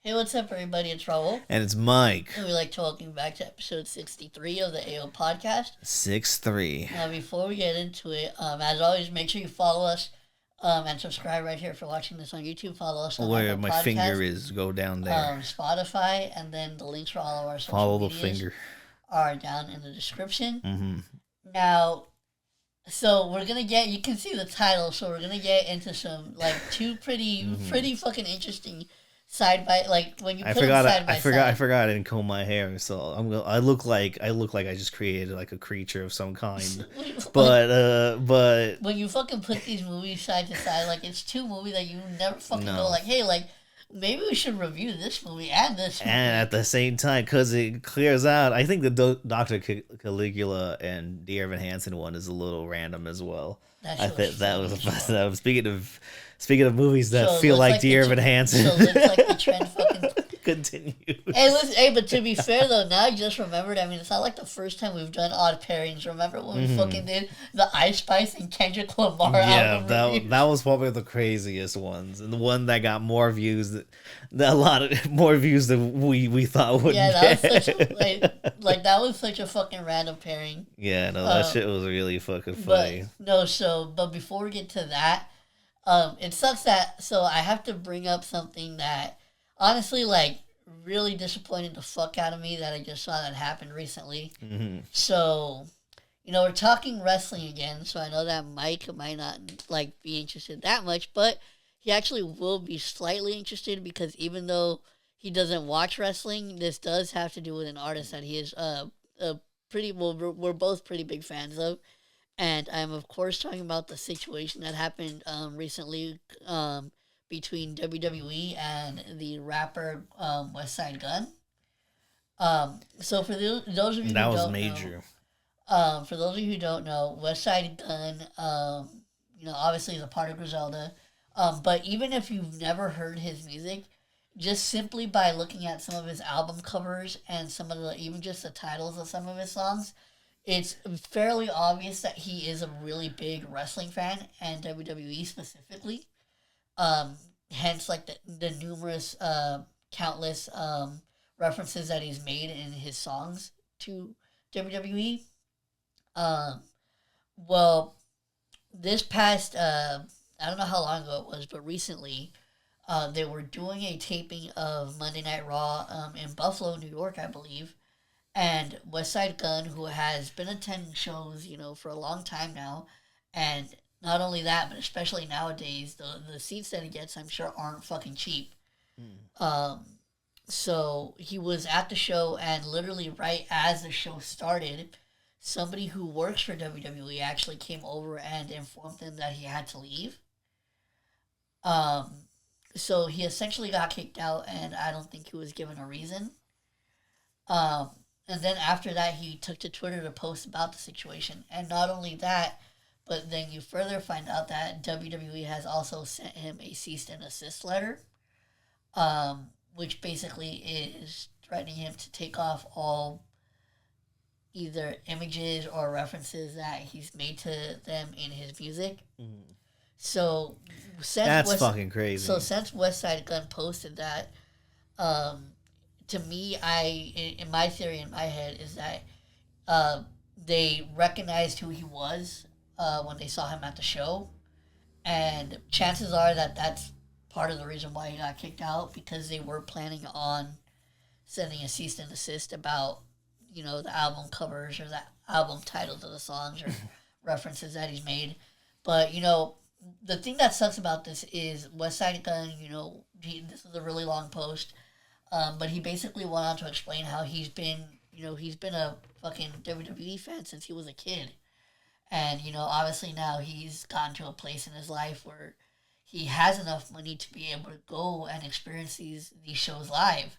Hey, what's up, everybody? It's Raul. And it's Mike. And we like to welcome you back to episode 63 of the AO podcast. 6-3. Now, before we get into it, as always, make sure you follow us and subscribe right here if you're watching this on YouTube. Follow us on Where Apple my Podcast, finger is, go down there. Spotify, and then the links for all of our social Follow the medias finger. are down in the description. Mm-hmm. Now, so we're gonna get, you can see the title, so we're gonna get into some, like, two pretty fucking interesting side by, like, when you put them side by side. I forgot I didn't comb my hair, so I look like I just created like a creature of some kind. but when you fucking put these movies side to side, like, it's two movies that you never fucking go like, hey, like, maybe we should review this movie and this movie. And at the same time, because it clears out, I think the Dr. Caligula and Dear Evan Hansen one is a little random as well. I think that was speaking of movies that so feel like Dear Evan Hansen. So it looks like the trend fucking continues. Hey, but to be fair though, now I just remembered. I mean, it's not like the first time we've done odd pairings. Remember when we fucking did the Ice Spice and Kendrick Lamar album review? that was probably the craziest ones, and the one that got more views, a lot of more views than we thought would. Yeah, that was such a, like that was such a fucking random pairing. Yeah, no, that shit was really fucking funny. But before we get to that, it sucks that I have to bring up something that honestly, like, really disappointed the fuck out of me that I just saw that happen recently. Mm-hmm. So, we're talking wrestling again, so I know that Mike might not, like, be interested that much, but he actually will be slightly interested because even though he doesn't watch wrestling, this does have to do with an artist that he is we're both pretty big fans of. And I'm, of course, talking about the situation that happened recently between WWE and the rapper West Side Gun. So for those of you that who was don't major. know, for those of you who don't know, West Side Gun, obviously is a part of Griselda. But even if you've never heard his music, just simply by looking at some of his album covers and some of even just the titles of some of his songs, it's fairly obvious that he is a really big wrestling fan, and WWE specifically. Hence, like, the numerous, countless references that he's made in his songs to WWE. Well, this past, I don't know how long ago it was, but recently, they were doing a taping of Monday Night Raw in Buffalo, New York, I believe. And West Side Gun, who has been attending shows, for a long time now, and not only that, but especially nowadays, the seats that he gets, I'm sure, aren't fucking cheap. So he was at the show, and literally right as the show started, somebody who works for WWE actually came over and informed him that he had to leave. So he essentially got kicked out, and I don't think he was given a reason. And then after that, he took to Twitter to post about the situation. And not only that, but then you further find out that WWE has also sent him a cease and desist letter, which basically is threatening him to take off all either images or references that he's made to them in his music. Mm. So that's fucking crazy. So since West Side Gun posted that, to me, in my theory, in my head, is that they recognized who he was when they saw him at the show. And chances are that that's part of the reason why he got kicked out, because they were planning on sending a cease and desist about, the album covers or the album titles of the songs or references that he's made. But, the thing that sucks about this is West Side Gun, this is a really long post. But he basically went on to explain how he's been a fucking WWE fan since he was a kid. And, obviously now he's gotten to a place in his life where he has enough money to be able to go and experience these shows live.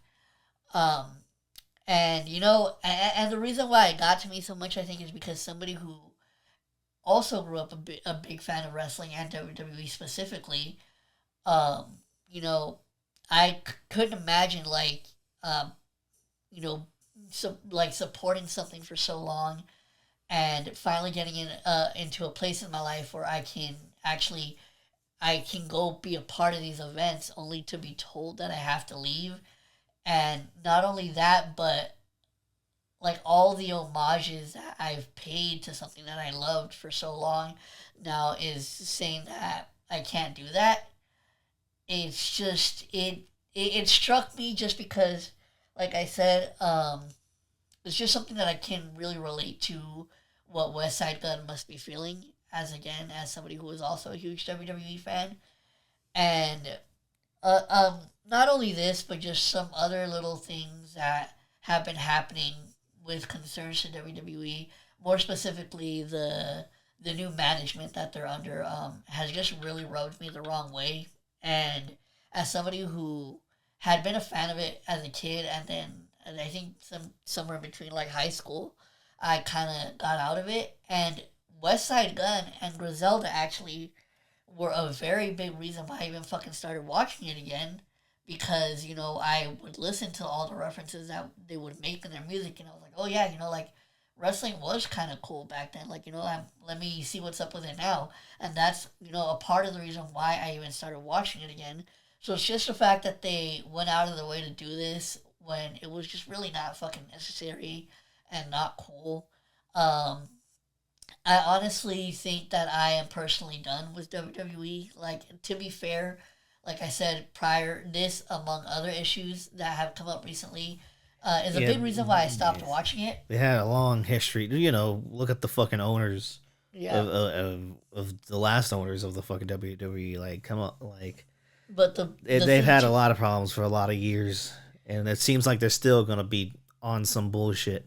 And the reason why it got to me so much, I think, is because somebody who also grew up a big fan of wrestling and WWE specifically, I couldn't imagine, supporting something for so long and finally getting into a place in my life where I can go be a part of these events only to be told that I have to leave And not only that, but like all the homages that I've paid to something that I loved for so long now is saying that I can't do that. It's just it struck me just because, like I said, it's just something that I can really relate to what West Side Gun must be feeling as somebody who is also a huge WWE fan, and not only this, but just some other little things that have been happening with concerns to WWE. More specifically, the new management that they're under has just really rubbed me the wrong way. And as somebody who had been a fan of it as a kid, and I think somewhere in between like high school, I kind of got out of it. And West Side Gun and Griselda actually were a very big reason why I even fucking started watching it again, because I would listen to all the references that they would make in their music, and I was like, oh yeah, like wrestling was kind of cool back then. Like let me see what's up with it now, and that's a part of the reason why I even started watching it again. So it's just the fact that they went out of their way to do this when it was just really not fucking necessary and not cool. Um, I honestly think that I am personally done with WWE. Like, to be fair, like I said prior, this, among other issues that have come up recently, is a big reason why I stopped watching it. They had a long history. Look at the fucking owners of the last owners of the fucking WWE. Like, come on, like. But they've had a lot of problems for a lot of years, and it seems like they're still gonna be on some bullshit.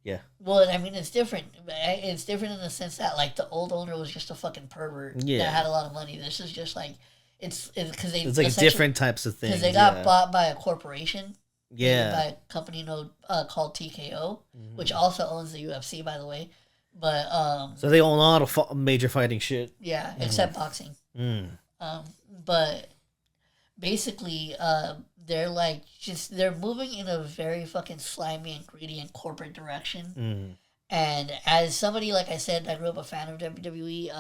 Yeah. Well, I mean, it's different. It's different in the sense that like the old owner was just a fucking pervert that had a lot of money. This is just like it's because it's like different types of things because they got bought by a corporation. Yeah. By a company called TKO, which also owns the UFC, by the way. But so they own a lot of major fighting shit. Yeah, except boxing. But basically, they're like they're moving in a very fucking slimy and greedy and corporate direction. And as somebody, like I said, I grew up a fan of WWE.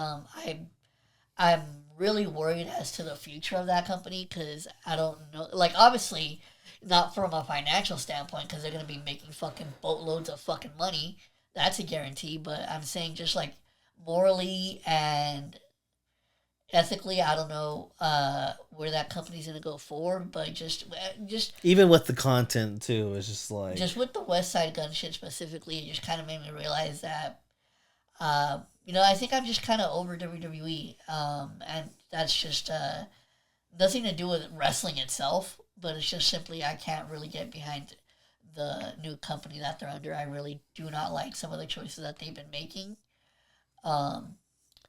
I'm really worried as to the future of that company, because I don't know. Like, obviously, not from a financial standpoint, because they're gonna be making fucking boatloads of fucking money. That's a guarantee. But I'm saying just like morally and ethically, I don't know where that company's gonna go forward, but just even with the content too, it's just like just with the West Side Gun shit specifically, it just kind of made me realize that I think I'm just kind of over WWE, and that's just nothing to do with wrestling itself, but it's just simply I can't really get behind the new company that they're under. I really do not like some of the choices that they've been making.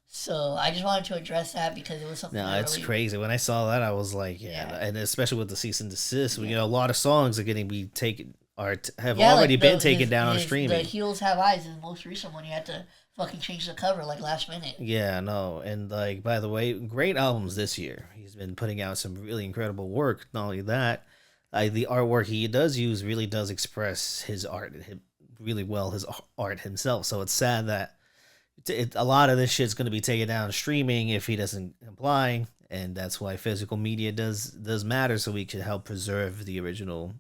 So I just wanted to address that because it was something. No, it's really crazy. When I saw that, I was like, and especially with the cease and desist, a lot of songs are getting be taken or have already been taken down on streaming. The Heels Have Eyes is the most recent one. You had to fucking change the cover like last minute. Yeah, no, and like by the way, great albums this year. He's been putting out some really incredible work. Not only that, the artwork he does use really does express his art really well, his art himself. So it's sad that a lot of this shit's going to be taken down streaming if he doesn't comply, and that's why physical media does matter, so we can help preserve the original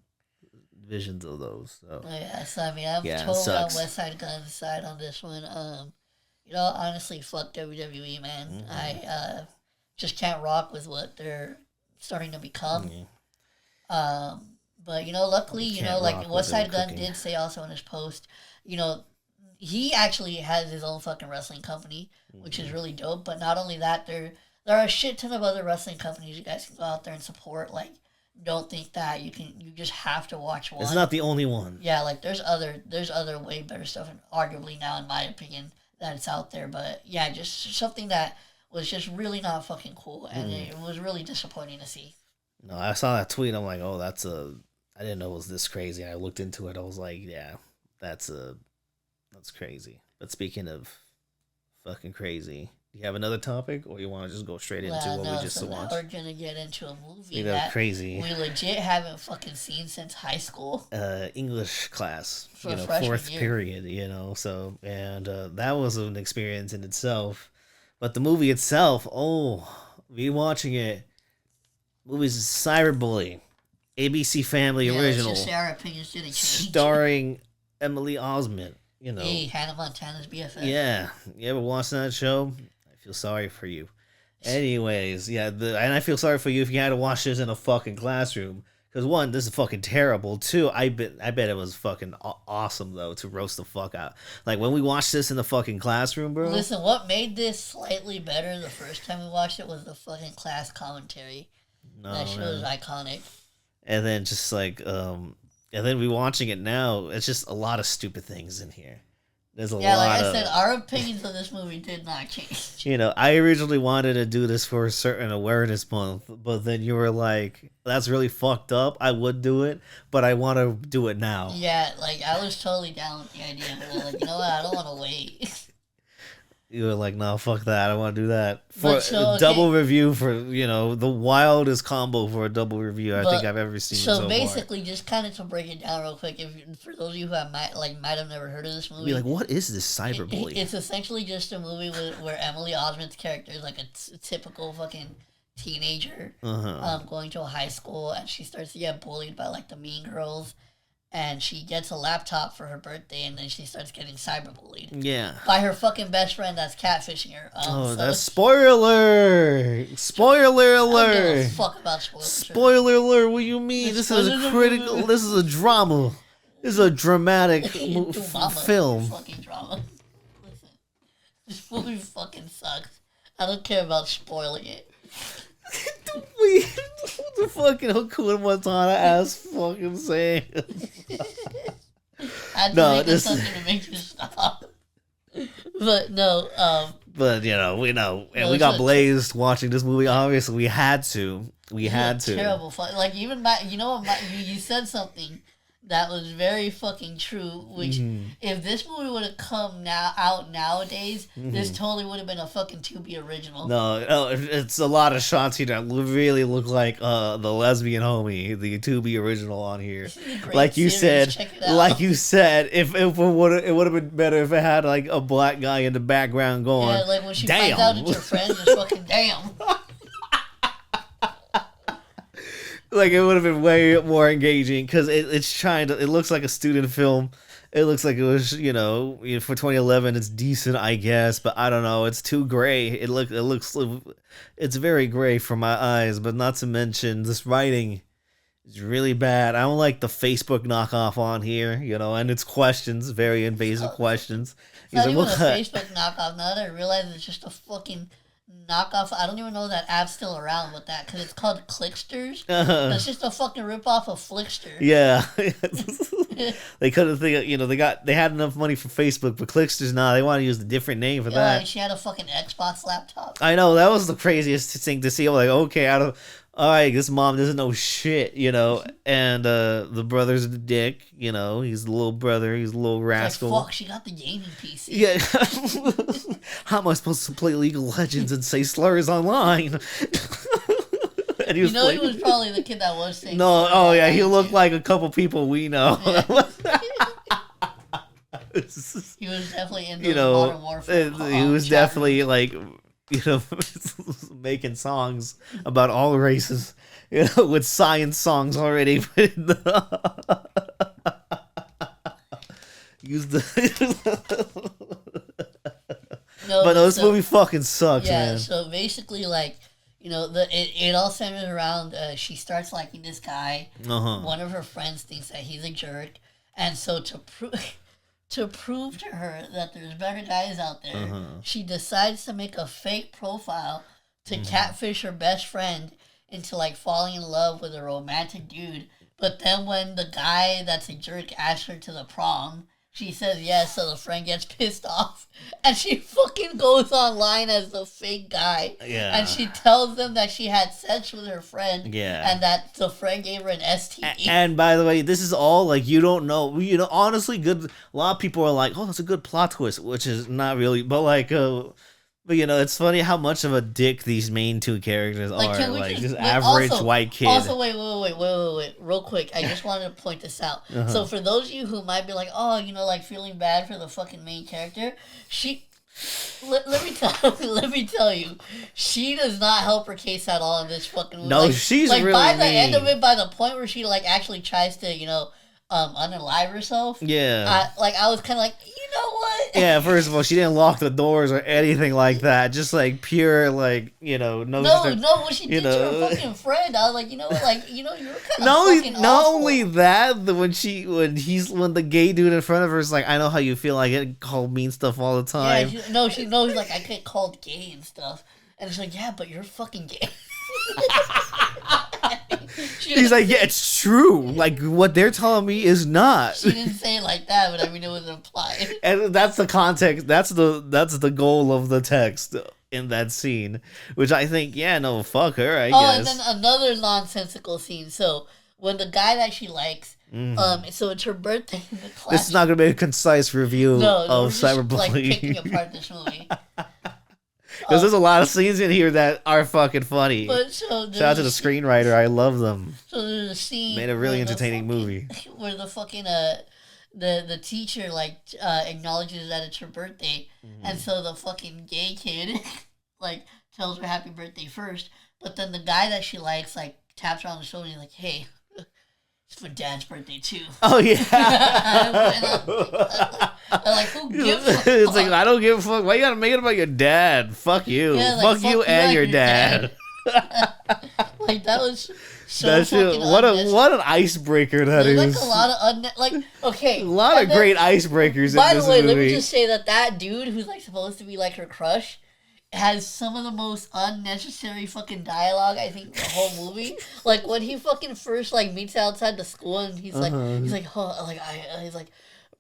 visions of those. So so I mean, I'm totally on West Side Gun's side on this one. Honestly, fuck WWE, man. I just can't rock with what they're starting to become. But luckily, like West Side Gun did say also in his post, he actually has his own fucking wrestling company, which is really dope. But not only that, there are a shit ton of other wrestling companies you guys can go out there and support. Like, don't think that you just have to watch one. It's not the only one. Yeah, like there's other way better stuff, and arguably now, in my opinion, that it's out there. But yeah, just something that was just really not fucking cool, and it was really disappointing to see. No, I saw that tweet. I'm like, oh, I didn't know it was this crazy. And I looked into it. I was like, yeah, that's crazy. But speaking of fucking crazy, do you have another topic, or you want to just go straight into what we just watched? We're gonna get into a movie that crazy we legit haven't fucking seen since high school. English class, fourth period, So, and that was an experience in itself. But the movie itself, rewatching it, movie's Cyberbully. ABC Family original. Let's just say our opinions didn't change. Starring Emily Osment. You know. Hey, Hannah Montana's BFF. Yeah. You ever watched that show? I feel sorry for you. Anyways, yeah, and I feel sorry for you if you had to watch this in a fucking classroom. Because one, this is fucking terrible. Two, I bet it was fucking awesome though to roast the fuck out. Like when we watched this in the fucking classroom, bro. Listen, what made this slightly better the first time we watched it was the fucking class commentary. That shit was iconic. And then just like, and then we watching it now. It's just a lot of stupid things in here. There's a lot. Yeah, like I said, our opinions of this movie did not change. You know, I originally wanted to do this for a certain awareness month, but then you were like, "That's really fucked up. I would do it, but I want to do it now." Yeah, like I was totally down with the idea, but I was like, you know what? I don't want to wait. You were like, "No, fuck that. I want to do that for a double review for the wildest combo for a double review I think I've ever seen." So basically, far. Just kind of to break it down real quick, for those of you who might have never heard of this movie, be like, what is this Cyberbully? It's essentially just a movie where Emily Osment's character is like a typical fucking teenager, going to a high school, and she starts to get bullied by like the mean girls. And she gets a laptop for her birthday, and then she starts getting cyberbullied. Yeah. By her fucking best friend that's catfishing her. That's spoiler! Spoiler alert! I don't give a fuck about spoilers. Spoiler alert, what do you mean? This is a critical, this is a drama. This is a dramatic film. Fucking drama. Listen, this movie fucking sucks. I don't care about spoiling it. The fucking Hakuna Matata ass fucking saying. I had to make something to make you stop. But no, But we know, and we got blazed watching this movie. Obviously, we had to. We had to. Terrible fun. Like even you said something that was very fucking true. Which if this movie would have come out nowadays, this totally would have been a fucking Tubi original. No, it's a lot of shots here that really look like the lesbian homie, the Tubi original on here. Like you said, if it would have been better if it had like a black guy in the background going. Yeah, like when she finds out it's your friend, it's fucking damn. Like it would have been way more engaging because it looks like a student film. It looks like it was, for 2011. It's decent, I guess, but I don't know. It's too gray. It's very gray for my eyes. But not to mention this writing is really bad. I don't like the Facebook knockoff on here, and it's questions, very invasive questions. It's not even a Facebook knockoff. Now that I realize it's just a fucking knockoff. I don't even know that app's still around with that because it's called Clicksters. It's just a fucking ripoff of Flickster. Yeah. They couldn't think they had enough money for Facebook, but Clicksters they want to use a different name for that. Like she had a fucking Xbox laptop. I know, that was the craziest thing to see. I'm like, okay, alright, this mom doesn't know shit, and the brother's a dick, he's the little brother, he's a little rascal. Like, fuck, she got the gaming PC. Yeah. How am I supposed to play League of Legends and say slurs online? And he was he was probably the kid that was saying no, oh yeah, he looked like a couple people we know. Yeah. He was definitely into Modern Warfare. He was definitely like, making songs about all races, with science songs already. But this movie fucking sucks, man. Yeah, so basically, like, it all centers around she starts liking this guy. One of her friends thinks that he's a jerk, and so to prove to her that there's better guys out there, she decides to make a fake profile to catfish her best friend into like falling in love with a romantic dude. But then when the guy that's a jerk asks her to the prom, she says yes, so the friend gets pissed off. And she fucking goes online as the fake guy. Yeah. And she tells them that she had sex with her friend. Yeah. And that the friend gave her an STD. And by the way, this is all like, you don't know. Honestly, a lot of people are like, oh, that's a good plot twist, which is not really. But like, it's funny how much of a dick these main two characters are. Like, just average white kid. Also, wait. Real quick, I just wanted to point this out. So for those of you who might be like, oh, like feeling bad for the fucking main character, let me tell you, she does not help her case at all in this fucking movie. No, like, she's like really by the mean. end of it, by the point where she like actually tries to, unalive herself. Yeah. I was kind of like, you know what? Yeah, first of all, she didn't lock the doors or anything like that. Just like pure, like, no. When she did to her fucking friend, I was like, you know what, like, you're kind of fucking not awful. only that, when the gay dude in front of her is like, I know how you feel. I get called mean stuff all the time. Yeah, she knows like I get called gay and stuff, and she's like, yeah, but you're fucking gay. He's like, yeah, it's true. Like, what they're telling me is not. She didn't say it like that, but I mean, it was implied. And that's the context. That's the goal of the text in that scene, which I think, yeah, no, fuck her, I guess. And then another nonsensical scene. So when the guy that she likes, so it's her birthday in the class. This is not gonna be a concise review of Cyberbully. Like picking apart this movie. Because there's a lot of scenes in here that are fucking funny. But shout out to the screenwriter, I love them. So there's a scene made a really entertaining movie where the fucking the teacher like acknowledges that it's her birthday, and so the fucking gay kid like tells her happy birthday first, but then the guy that she likes like taps her on the shoulder and he's like, hey, it's for Dad's birthday too. Oh yeah. Like, who gives a fuck? It's like, I don't give a fuck. Why you gotta make it about your dad? Fuck you. Yeah, fuck you and your dad. Like, that was so fucking what an icebreaker that is. Like a lot of okay. A lot of great icebreakers in this movie. By the way, let me just say that dude who's like supposed to be like her crush has some of the most unnecessary fucking dialogue I think in the whole movie. Like when he fucking first like meets her outside the school and he's like he's like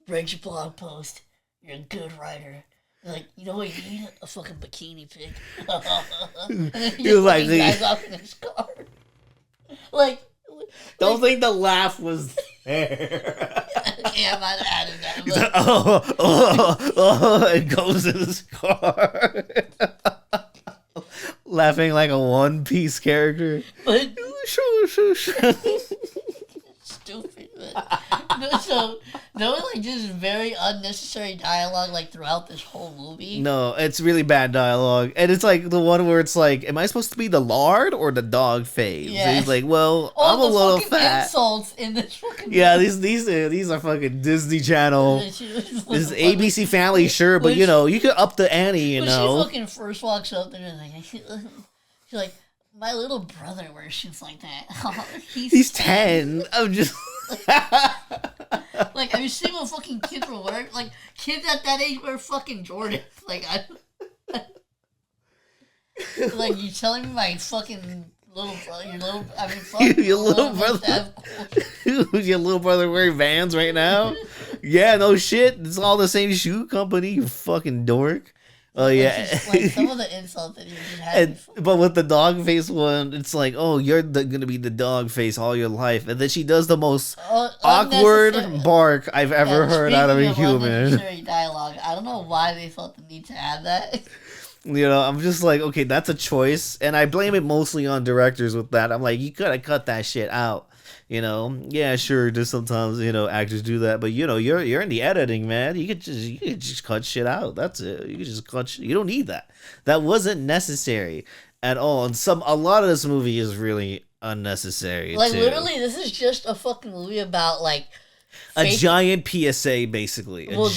read your blog post. You're a good writer. Like, you know what you need? A fucking bikini pic. And then he just like drives off in his car. Like, don't think the laugh was there. Yeah, I might have added that. He's like, and goes in his car. Laughing like a One Piece character. But stupid, man. So there was like just very unnecessary dialogue like throughout this whole movie. No, it's really bad dialogue, and it's like the one where it's like, am I supposed to be the lard or the dog phase? Yeah. He's like, well, I'm a little fat. Insults in this fucking yeah, these are fuking Disney Channel. This is ABC Family, sure, but you know, you could up the ante. You know, she fucking first walks up there and like, she's like, my little brother wears shoes like that. He's 10. I'm just like, have you seen what fucking kids will wear? Like, kids at that age wear fucking Jordans. Like, like, you telling me my fucking little brother, your little brother, your little brother wearing Vans right now? Yeah, no shit. It's all the same shoe company, you fucking dork. Oh yeah, just, like some of the insults that you just had. But with the dog face one, it's like, oh, you're gonna be the dog face all your life, and then she does the most awkward bark I've ever heard out of a human. Unnecessary dialogue. I don't know why they felt the need to add that. You know, I'm just like, okay, that's a choice, and I blame it mostly on directors with that. I'm like, you could have cut that shit out. You know, yeah, sure. Just sometimes, you know, actors do that, but you know, you're in the editing, man. You could just cut shit out. That's it. You could just cut. You don't need that. That wasn't necessary at all. And a lot of this movie is really unnecessary. Like too. Literally, this is just a fucking movie about like a giant PSA, basically. But it's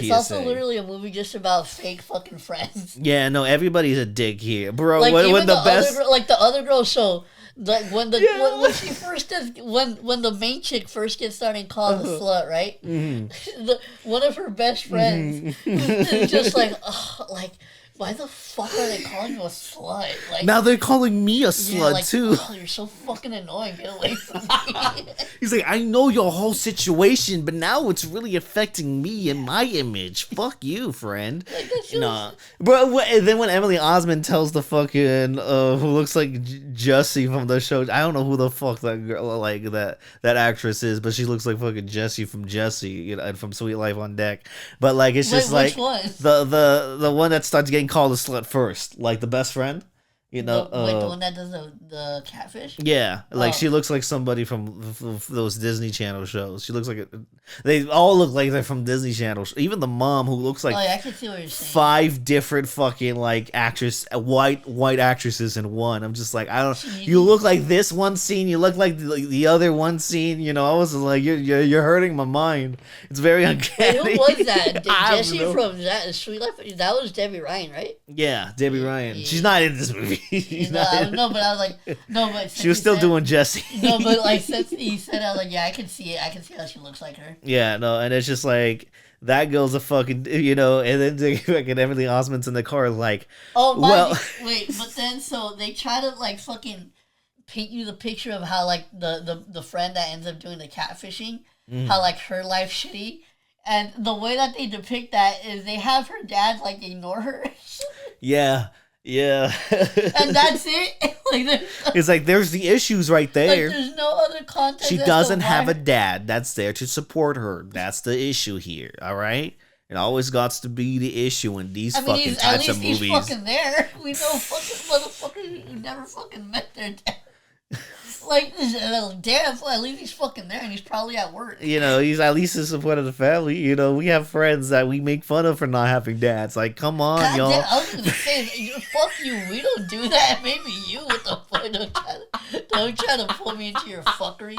PSA. Also literally a movie just about fake fucking friends. Yeah, no, everybody's a dick here, bro. Like, when the best, the other girl show. Like when when she first does when the main chick first gets started calling the slut, right? Mm-hmm. One of her best friends is just like, like, why the fuck are they calling you a slut? Like, now they're calling me a slut like, too. Oh, you're so fucking annoying. Get away from me. He's like, I know your whole situation, but now it's really affecting me and my image. Fuck you, friend. Like, nah, bro. And then when Emily Osment tells the fucking who looks like Jessie from the show, I don't know who the fuck that girl, like that actress is, but she looks like fucking Jessie from Jessie, you know, and from Sweet Life on Deck. But like, it's just like one? the one that starts getting called a slut first, like the best friend. You know, the one that does the catfish. Yeah, like she looks like somebody from those Disney Channel shows. She looks like they all look like they're from Disney Channel. Even the mom, who looks like I can see what you're saying. 5 different fucking like white actresses in one. I'm just like, I don't. You look like this one scene. You look like the other one scene. You know, I was like, you're hurting my mind. It's very uncanny. Wait, who was that? Jessie from that Sweet Life? That was Debbie Ryan, right? Yeah, Debbie Ryan. Yeah. She's not in this movie. No, but I was like, no, but she was still doing Jessie. No, but like since he said, I was like, yeah, I can see it. I can see how she looks like her. Yeah, no, and it's just like that girl's a fucking, you know, and then fucking Emily Osment's in the car like, wait, but then so they try to like fucking paint you the picture of how like the friend that ends up doing the catfishing, how like her life's shitty, and the way that they depict that is they have her dad like ignore her. Yeah. Yeah. And that's it. It's like there's the issues right there. Like, there's no other context. She doesn't have a dad that's there to support her. That's the issue here. All right. It always got to be the issue in these fucking types of movies. He's fucking there. We know fucking motherfuckers who never fucking met their dad. Like, damn, at least he's fucking there, and he's probably at work. You know, he's at least a support of the family. You know, we have friends that we make fun of for not having dads. Like, come on, God y'all. Damn, I was gonna say, fuck you. We don't do that. Maybe you. What the fuck? Don't try to pull me into your fuckery.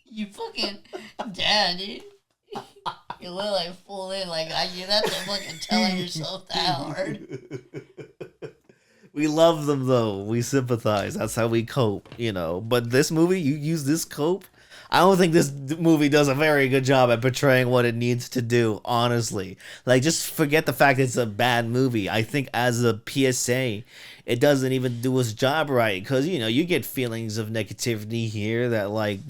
You fucking dad, dude. You look like full in, like you're not fucking telling yourself that hard. We love them though. We sympathize. That's how we cope, you know. But this movie, you use this cope. I don't think this movie does a very good job at portraying what it needs to do, honestly. Like, just forget the fact it's a bad movie. I think as a PSA, it doesn't even do its job right. Because, you know, you get feelings of negativity here that, like,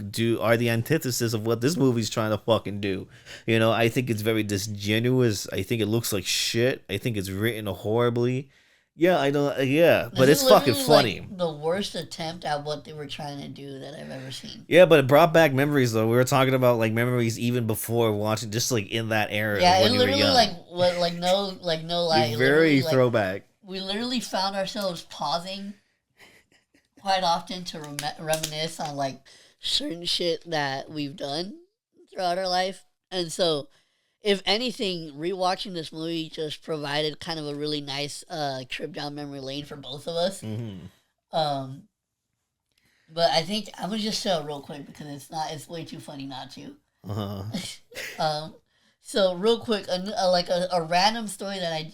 are the antithesis of what this movie's trying to fucking do. You know, I think it's very disingenuous. I think it looks like shit. I think it's written horribly. Yeah, I know. Yeah, but it's fucking funny. Like the worst attempt at what they were trying to do that I've ever seen. Yeah, but it brought back memories though. We were talking about like memories even before watching, just like in that era. Yeah, when it literally no lie. Very throwback. We literally found ourselves pausing quite often to reminisce on like certain shit that we've done throughout our life, and so. If anything, rewatching this movie just provided kind of a really nice trip down memory lane for both of us. Mm-hmm. But I think I'm gonna just say it real quick because it's way too funny not to. Uh-huh. So real quick, a random story that I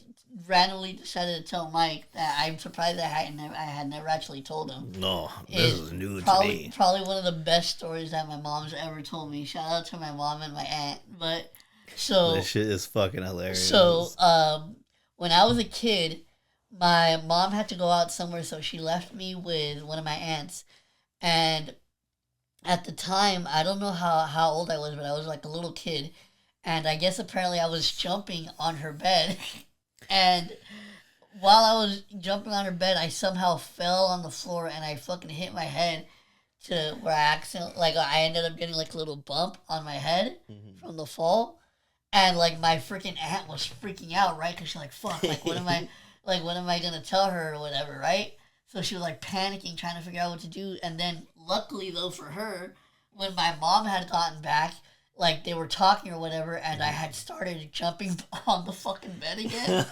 randomly decided to tell Mike that I'm surprised that I had never actually told him. No, this is new to me. Probably one of the best stories that my mom's ever told me. Shout out to my mom and my aunt, but. So this shit is fucking hilarious. So, when I was a kid, my mom had to go out somewhere, so she left me with one of my aunts. And at the time, I don't know how old I was, but I was like a little kid. And I guess apparently I was jumping on her bed. And while I was jumping on her bed, I somehow fell on the floor and I fucking hit my head to where I ended up getting like a little bump on my head from the fall. And, like, my freaking aunt was freaking out, right? Because she's like, fuck, like, what am I going to tell her or whatever, right? So she was, like, panicking, trying to figure out what to do. And then, luckily, though, for her, when my mom had gotten back, like, they were talking or whatever, and I had started jumping on the fucking bed again.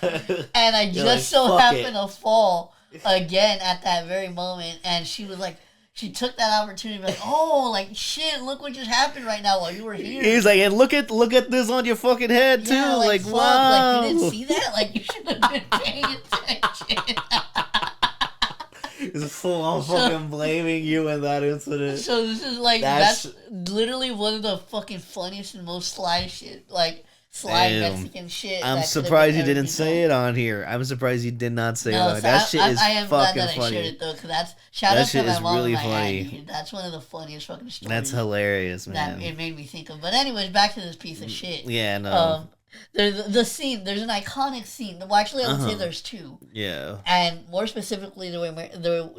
And I just happened to fall again at that very moment. And she was like, she took that opportunity to be like, oh, like, shit, look what just happened right now while you were here. He's like, and look at this on your fucking head, too. Yeah, like fuck, wow. Like, you didn't see that? Like, you should have been paying attention. It's full on fucking blaming you in that incident. So this is like, that's literally one of the fucking funniest and most sly shit, like, Mexican shit. I'm surprised you didn't say it on here. I'm surprised you did not say it on. That shit is fucking funny. I am glad that I shared it though, because shout out to my mom and my aunt. That's one of the funniest fucking stories. That's hilarious, man. That it made me think of. But anyways, back to this piece of shit. Yeah, no. There's the scene. There's an iconic scene. Well, actually, I would say there's two. Yeah. And more specifically, they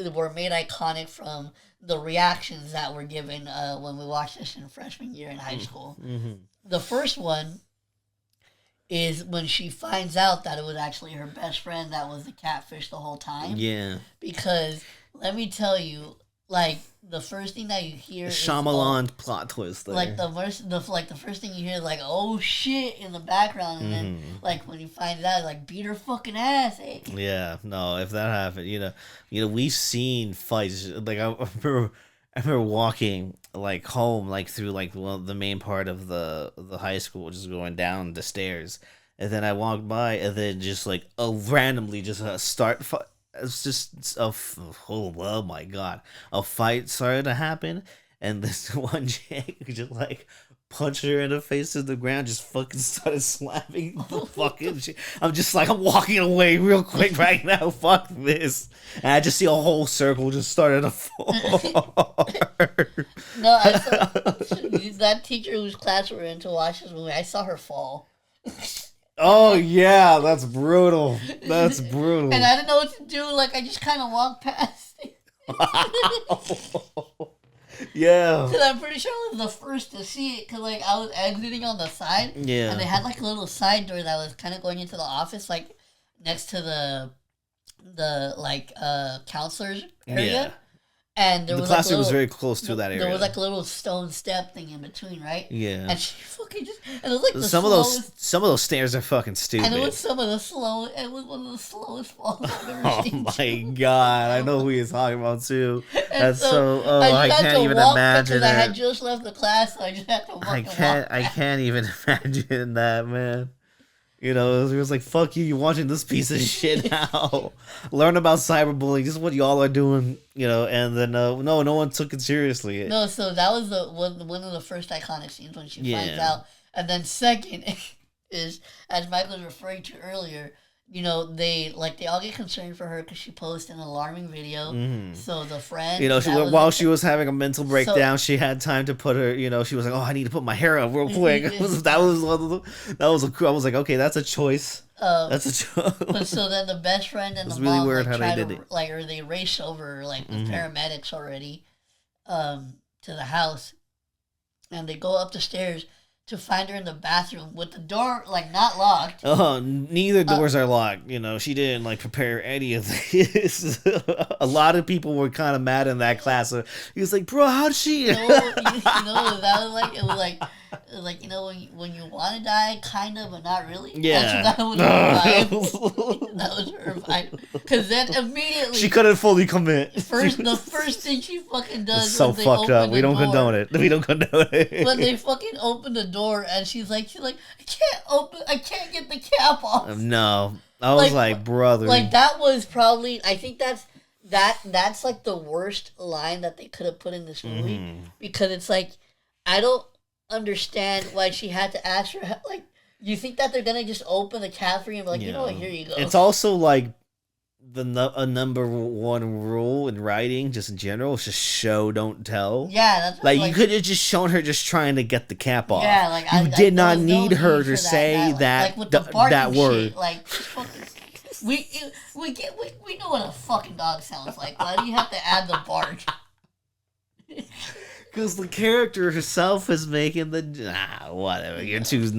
were made iconic from the reactions that were given when we watched this in freshman year in high school. Mm-hmm. The first one is when she finds out that it was actually her best friend that was the catfish the whole time. Yeah. Because let me tell you, like, the first thing that you hear Shyamalan plot twist there. Like the first thing you hear is like, oh shit, in the background, and then like when you find out, like, beat her fucking ass, eh? Yeah, no, if that happened, we've seen fights. Like I remember walking like home, like through like the main part of the high school, just going down the stairs, and then I walked by, and then just like randomly just start. It's just oh my god, a fight started to happen, and this one chick just like punched her in the face to the ground, just fucking started slapping the fucking shit. I'm just like, I'm walking away real quick right now, fuck this, and I just see a whole circle just started to fall. No, I saw that teacher whose class we're in to watch this movie, I saw her fall. Oh yeah, that's brutal. That's brutal. And I didn't know what to do. Like, I just kind of walked past it. Yeah. Because I'm pretty sure I was the first to see it. Because like I was exiting on the side. Yeah. And they had like a little side door that was kind of going into the office, like next to the counselors area. Yeah. And the classroom was very close to that area. There was like a little stone step thing in between, right? Yeah. And she fucking just, and it was like some of those stairs are fucking stupid. And it was one of the slowest falls I've ever seen. Oh my god, I know who you're talking about too. That's I can't even imagine it. I had just left the class, so I just had to walk. I can't even imagine that, man. It was like, fuck you, you're watching this piece of shit now. Learn about cyberbullying. This is what y'all are doing, and then, no one took it seriously. No, so that was one of the first iconic scenes when she finds out. And then second is, as Michael was referring to earlier, they all get concerned for her because she posted an alarming video. Mm-hmm. So the friend, while she was having a mental breakdown, she had time to put her. She was like, "Oh, I need to put my hair up real quick." I was like, "Okay, that's a choice. That's a choice." But so then the best friend and the really mom weird how try they did it. Or they race over with paramedics already, to the house, and they go up the stairs to find her in the bathroom with the door not locked. Neither doors are locked. She didn't prepare any of this. A lot of people were kind of mad in that class. He was like, "Bro, how'd she?" That was like when you want to die, kind of, but not really. Yeah, that was her vibe. That was her vibe. Because then immediately she couldn't fully commit. The first thing she fucking does. It's so fucked up. We don't condone it. We don't condone it. When they fucking open the door and she's like, I can't get the cap off. No, I was like, brother. That was probably. I think that's like the worst line that they could have put in this movie because it's like, I don't understand why she had to ask for help. Like, you think that they're gonna just open the cap for you and be like, you know what, here you go. It's also like a number one rule in writing, just in general, is just show, don't tell. Yeah, that's you could have just shown her just trying to get the cap off. Yeah, you did not need her to say that word. Shit, we know what a fucking dog sounds like. Why do you have to add the bark? Because the character herself is making whatever. You're too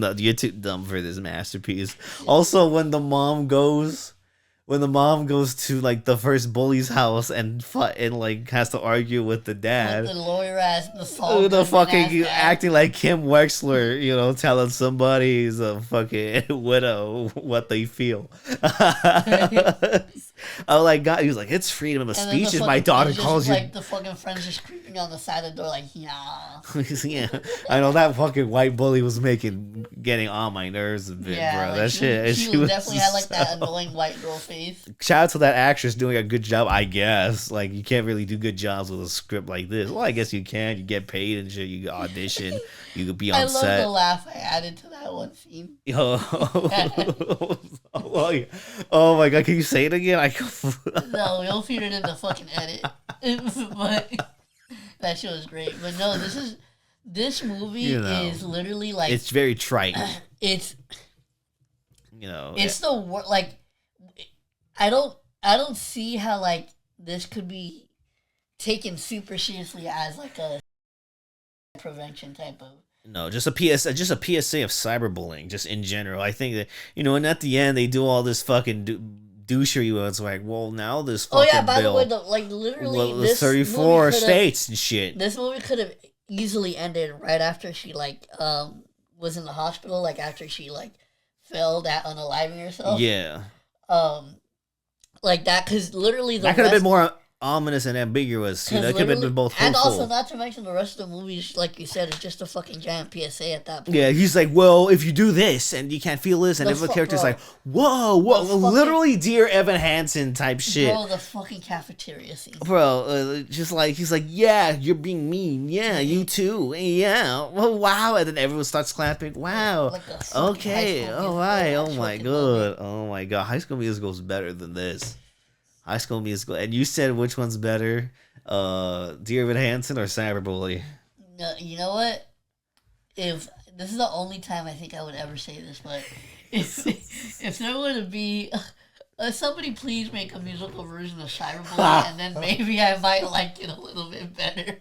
dumb for this masterpiece. Also, when the mom goes to the first bully's house and has to argue with the dad, with the lawyer ass, the fucking acting like Kim Wexler, telling somebody he's a fucking widow what they feel. Oh, like, God, he was like, it's freedom of speech, and my daughter calls you. The fucking friends just creeping on the side of the door, yeah. Yeah, I know that fucking white bully was getting on my nerves a bit, bro. That shit. She definitely had that annoying white girl face. Shout out to that actress doing a good job, I guess. You can't really do good jobs with a script like this. Well, I guess you can. You get paid and shit. You audition. You could be on set. I love the laugh I added to that one scene. Oh my God! Can you say it again? No, you'll feed it in the fucking edit. But that shit was great. But no, this movie is literally it's very trite. It's It's the like. I don't see how like this could be taken super seriously as like a prevention type of. No, just a PSA of cyberbullying, just in general. I think that and at the end they do all this fucking douchery where it's like, well, now this fucking by bill, the way, literally, this 34 states and shit. This movie could have easily ended right after she was in the hospital, like after she like failed at unaliving herself. Yeah. Like that, because literally that could have been more ominous and ambiguous. It could have been both hopeful. And also, not to mention the rest of the movies, like you said, is just a fucking giant PSA at that point. Yeah, he's like, well, if you do this and you can't feel this, and every character's like, whoa, literally Dear Evan Hansen type shit. Bro, the fucking cafeteria scene. Bro, just like, he's like, yeah, you're being mean. Yeah, you too. Yeah. Well, wow. And then everyone starts clapping. Wow. Okay. All right. Oh my god. Oh my god. High School Musical is better than this. High School Musical. And you said which one's better? Dear Evan Hansen or Cyberbully? No, you know what? If this is the only time I think I would ever say this, but if there were to be somebody please make a musical version of Cyberbully, and then maybe I might like it a little bit better.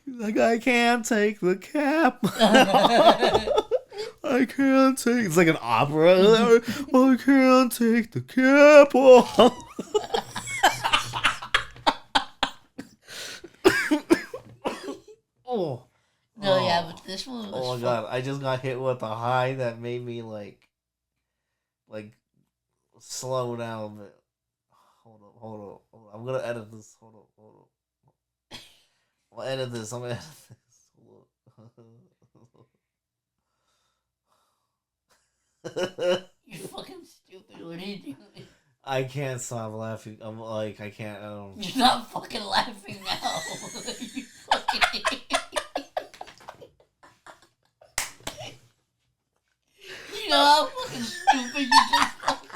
Like, I can't take the cap. I can't take. It's like an opera. I can't take the cap off. Oh. No, yeah, but this one was. Oh my god! I just got hit with a high that made me like slow down a bit. Hold on. I'm gonna edit this. Hold on. I'll edit this. I'm gonna edit this. You're fucking stupid. What are you doing? I can't stop laughing. I'm like, I can't. You're not fucking laughing now. You fucking idiot. You know how fucking stupid you just fucking.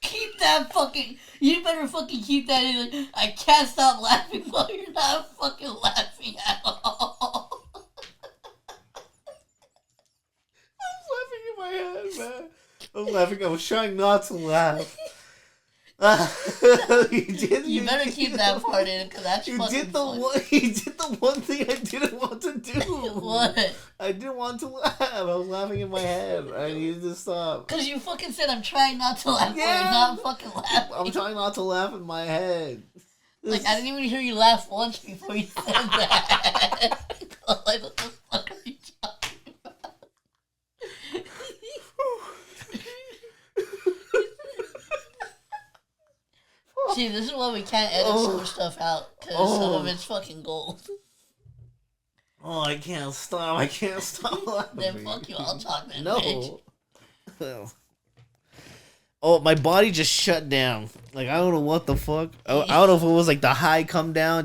Keep that fucking. You better fucking keep that in. Like, I can't stop laughing while you're not fucking laughing at all. My head, man. I was laughing. I was trying not to laugh. You better keep that part in, because that's fucking funny. He did the one thing I didn't want to do. What? I didn't want to laugh. I was laughing in my head. I needed to stop. Because you fucking said I'm trying not to laugh. Yeah. You're not fucking laughing. I'm trying not to laugh in my head. Like, I didn't even hear you laugh once before you said that. Like, what the fuck are you talking about? See, this is why we can't edit some stuff out, because some of it's fucking gold. Oh, I can't stop laughing. Then fuck you, I'll talk then, bitch. Oh, my body just shut down. Like, I don't know what the fuck. I don't know if it was like the high come down,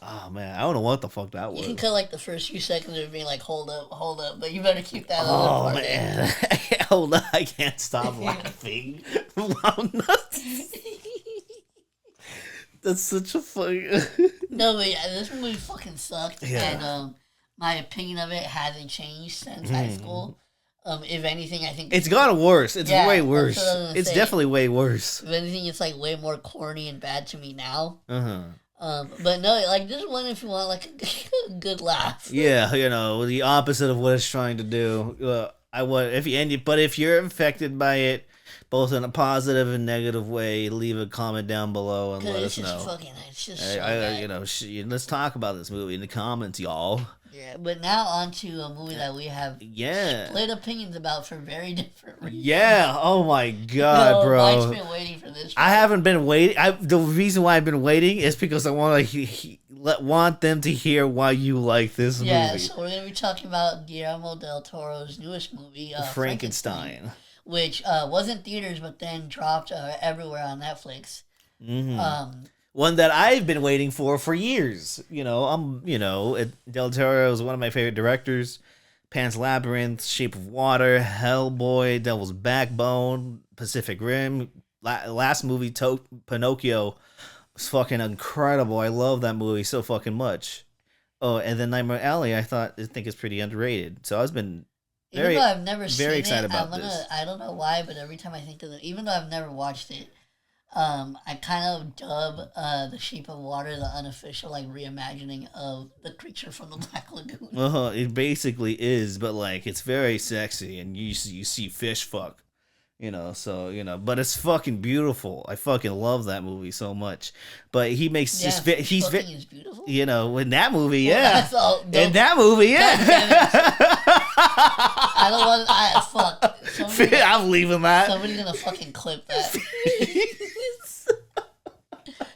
oh man, I don't know what the fuck that was. You can cut like the first few seconds of being like, hold up, but you better keep that other part man. Hold on, I can't stop laughing. That's such a funny. No, but yeah, this movie fucking sucked, and my opinion of it hasn't changed since high school. If anything, I think it's gotten worse. It's way worse. It's definitely way worse. If anything, it's like way more corny and bad to me now. But no, like this one, if you want like a good laugh. Yeah, the opposite of what it's trying to do. If you're infected by it, both in a positive and negative way, leave a comment down below and let us know. It's just so bad. Let's talk about this movie in the comments, y'all. Yeah, but now on to a movie that we have split opinions about for very different reasons. Yeah, oh my god, bro. Mike's been waiting for this. I haven't been waiting. The reason why I've been waiting is because I want them to hear why you like this movie. Yeah, so we're going to be talking about Guillermo Del Toro's newest movie, Frankenstein. Which was in theaters, but then dropped everywhere on Netflix. Mm-hmm. One that I've been waiting for years. Del Toro is one of my favorite directors. Pan's Labyrinth, Shape of Water, Hellboy, Devil's Backbone, Pacific Rim. Last movie, Pinocchio, was fucking incredible. I love that movie so fucking much. Oh, and then Nightmare Alley, I think is pretty underrated. So I've been Even though I've never seen excited about this. I don't know why, but every time I think of it, even though I've never watched it, I kind of dub The Shape of Water the unofficial like reimagining of the creature from the Black Lagoon. It basically is, but like it's very sexy, and you see fish fuck, but it's fucking beautiful. I fucking love that movie so much. But he makes he's is beautiful. In that movie, yeah. Well, in that movie, yeah. I don't want. Fuck. I'm leaving that. Somebody's gonna fucking clip that.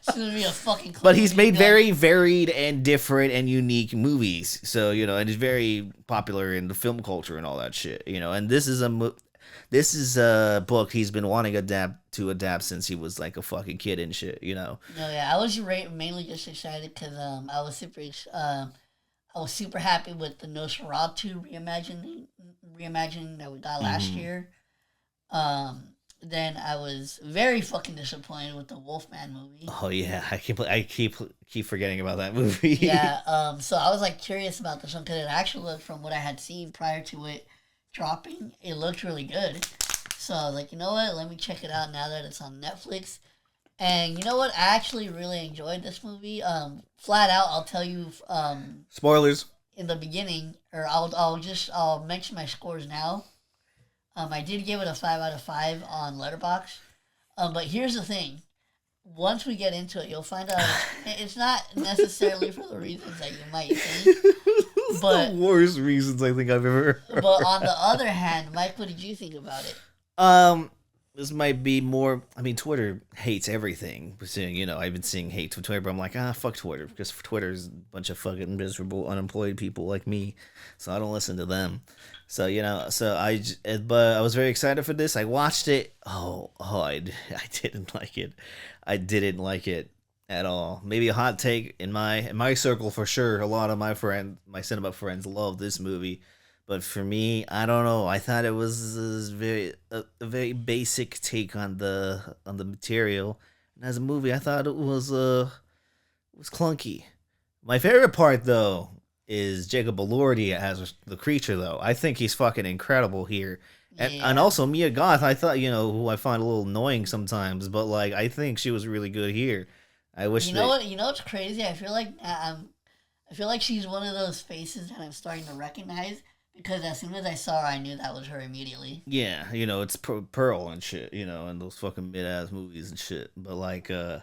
It's gonna be a fucking clip. But he's made very varied and different and unique movies. So, and he's very popular in the film culture and all that shit. And this is a book he's been wanting to adapt since he was like a fucking kid and shit. No, yeah, I was mainly just excited because I was super happy with the Nosferatu reimagining that we got last year. Then I was very fucking disappointed with the Wolfman movie. Oh yeah, I keep forgetting about that movie. Yeah. So I was like curious about this one because it actually looked, from what I had seen prior to it dropping, it looked really good. So I was like, you know what? Let me check it out now that it's on Netflix. And you know what? I actually really enjoyed this movie. Flat out, I'll tell you. Spoilers. In the beginning, or I'll mention my scores now. I did give it a 5 out of 5 on Letterboxd. But here's the thing. Once we get into it, you'll find out it's not necessarily for the reasons that you might think. But the worst reasons I think I've ever heard. But on the other hand, Mike, what did you think about it? This might be more. I mean, Twitter hates everything. I've been seeing hate to Twitter, but I'm like, fuck Twitter, because Twitter's a bunch of fucking miserable, unemployed people like me. So I don't listen to them. So but I was very excited for this. I watched it. I didn't like it. I didn't like it at all. Maybe a hot take in my circle for sure. A lot of my cinema friends love this movie. But for me, I don't know. I thought it was a very basic take on the material. And as a movie, I thought it was clunky. My favorite part though is Jacob Elordi as the creature though. I think he's fucking incredible here. And also Mia Goth, I thought, who I find a little annoying sometimes, but like I think she was really good here. I wish what's crazy? I feel like she's one of those faces that I'm starting to recognize. Because as soon as I saw her, I knew that was her immediately. Yeah, it's Pearl and shit, and those fucking mid-ass movies and shit. But like, no,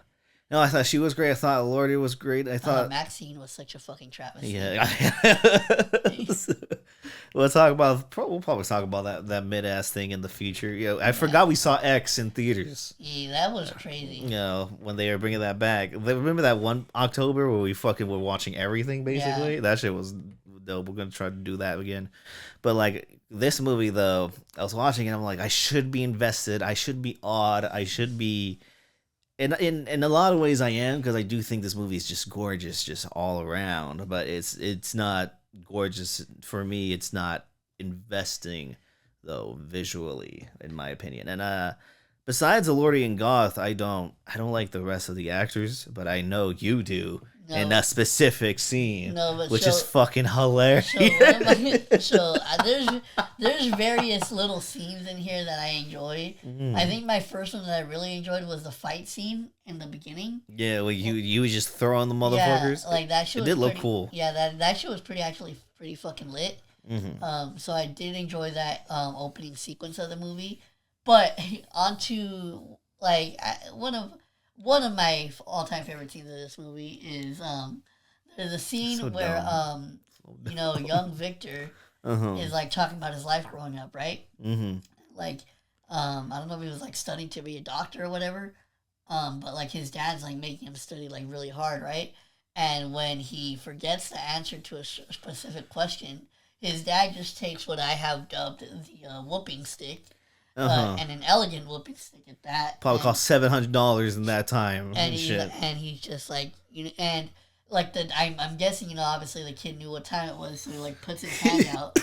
I thought she was great. I thought Lordy was great. I thought Maxine was such a fucking travesty. Yeah. We'll probably talk about that mid-ass thing in the future. I forgot we saw X in theaters. Yeah, that was crazy. When they were bringing that back. Remember that one October where we fucking were watching everything basically? Yeah. That shit was dope. We're gonna try to do that again. But like this movie though, I was watching it and I'm like, I should be invested. I should be awed. I should be. In a lot of ways I am, because I do think this movie is just gorgeous, just all around. But it's not gorgeous for me. It's not investing though visually, in my opinion. And besides Elordi and Goth, I don't like the rest of the actors, but I know you do. No. In a specific scene, which is fucking hilarious. There's various little scenes in here that I enjoy. Mm. I think my first one that I really enjoyed was the fight scene in the beginning. Yeah, well, you was just throwing the motherfuckers. Yeah, like that shit. It did look cool. Yeah, that shit was pretty fucking lit. Mm-hmm. So I did enjoy that opening sequence of the movie. But onto like one of my all-time favorite scenes of this movie is there's a scene where young Victor is like talking about his life growing up, right? Mm-hmm. Like I don't know if he was like studying to be a doctor or whatever, but like his dad's like making him study like really hard, right? And when he forgets the answer to a specific question, his dad just takes what I have dubbed the whooping stick. And an elegant whooping stick at that. Probably cost $700 in that time. And he's just like, and like I'm guessing, obviously the kid knew what time it was, so he like puts his hand out.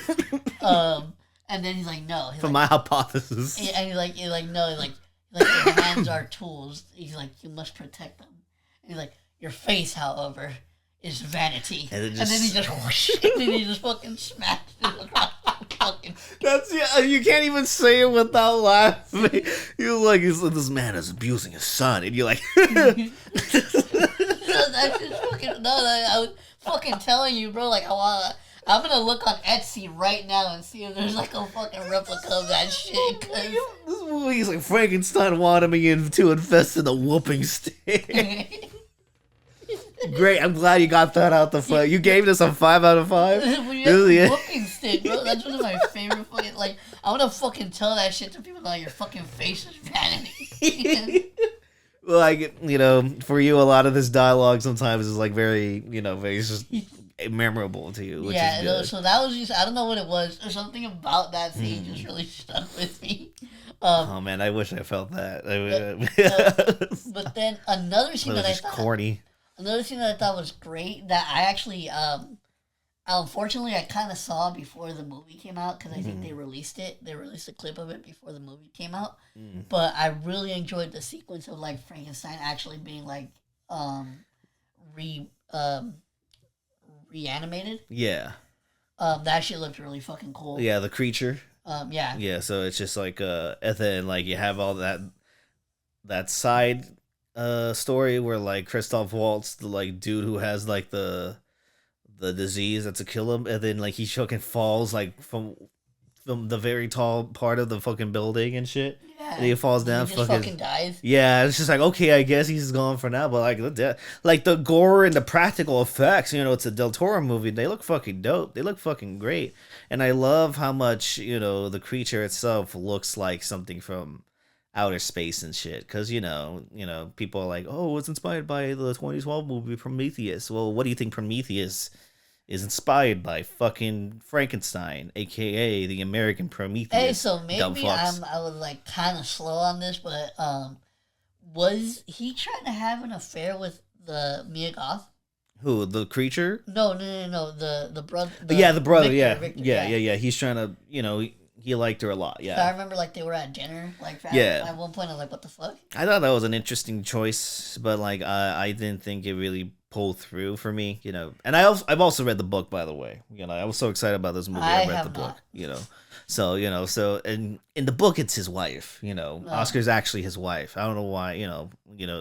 And then he's like, no. From my hypothesis. And he's like, no, like your hands are tools. He's like, you must protect them. And he's like, your face, however, is vanity. And then he just fucking smashed it across the fucking. That's you can't even say it without laughing. You're like, this man is abusing his son, and you're like, That's just fucking no. I was fucking telling you, bro. Like I'm gonna look on Etsy right now and see if there's like a fucking replica of that shit. Cause this movie is like Frankenstein wanted me to invest in the whooping stick. Great, I'm glad you got that out the front. You gave this a 5 out of 5. Whooping stick, bro. That's one of my favorite fucking. Like, I want to fucking tell that shit to people. Like, your fucking face is vanity. Like, you know, for you, a lot of this dialogue sometimes is like very, you know, very just memorable to you. Which is good. So that was just, I don't know what it was. There's something about that scene just really stuck with me. Oh man, I wish I felt that. But then another scene that I thought corny. Another thing that I thought was great that I actually, unfortunately, I kind of saw before the movie came out because I think they released it. They released a clip of it before the movie came out. But I really enjoyed the sequence of like Frankenstein actually being like reanimated. Yeah. That shit looked really fucking cool. Yeah, the creature. Yeah. Yeah, so it's just like and then like you have all that side story where like Christoph Waltz, the like dude who has like the disease that's a kill him, and then like he fucking falls like from the very tall part of the fucking building and shit. Yeah. And he falls down. He just fucking dies. Yeah, it's just like, okay, I guess he's gone for now, but like the gore and the practical effects, you know, it's a Del Toro movie. They look fucking dope. They look fucking great, and I love how much, you know, the creature itself looks like something from outer space and shit, because you know people are like, oh, it's inspired by the 2012 movie Prometheus. Well, what do you think Prometheus is inspired by? Fucking Frankenstein, aka the American Prometheus. Hey, so maybe I was like kind of slow on this, but was he trying to have an affair with the Mia Goth? Who, the creature? No, the brother. The brother. Victor, yeah. He's trying to, you know. He liked her a lot, yeah. So I remember, like, they were at dinner, like, at one point, I was like, what the fuck? I thought that was an interesting choice, but, like, I didn't think it really pulled through for me, you know. And I've also read the book, by the way. You know, I was so excited about this movie, I read the book, you know. So, you know, and in the book, it's his wife, you know. Oh. Oscar's actually his wife. I don't know why, you know,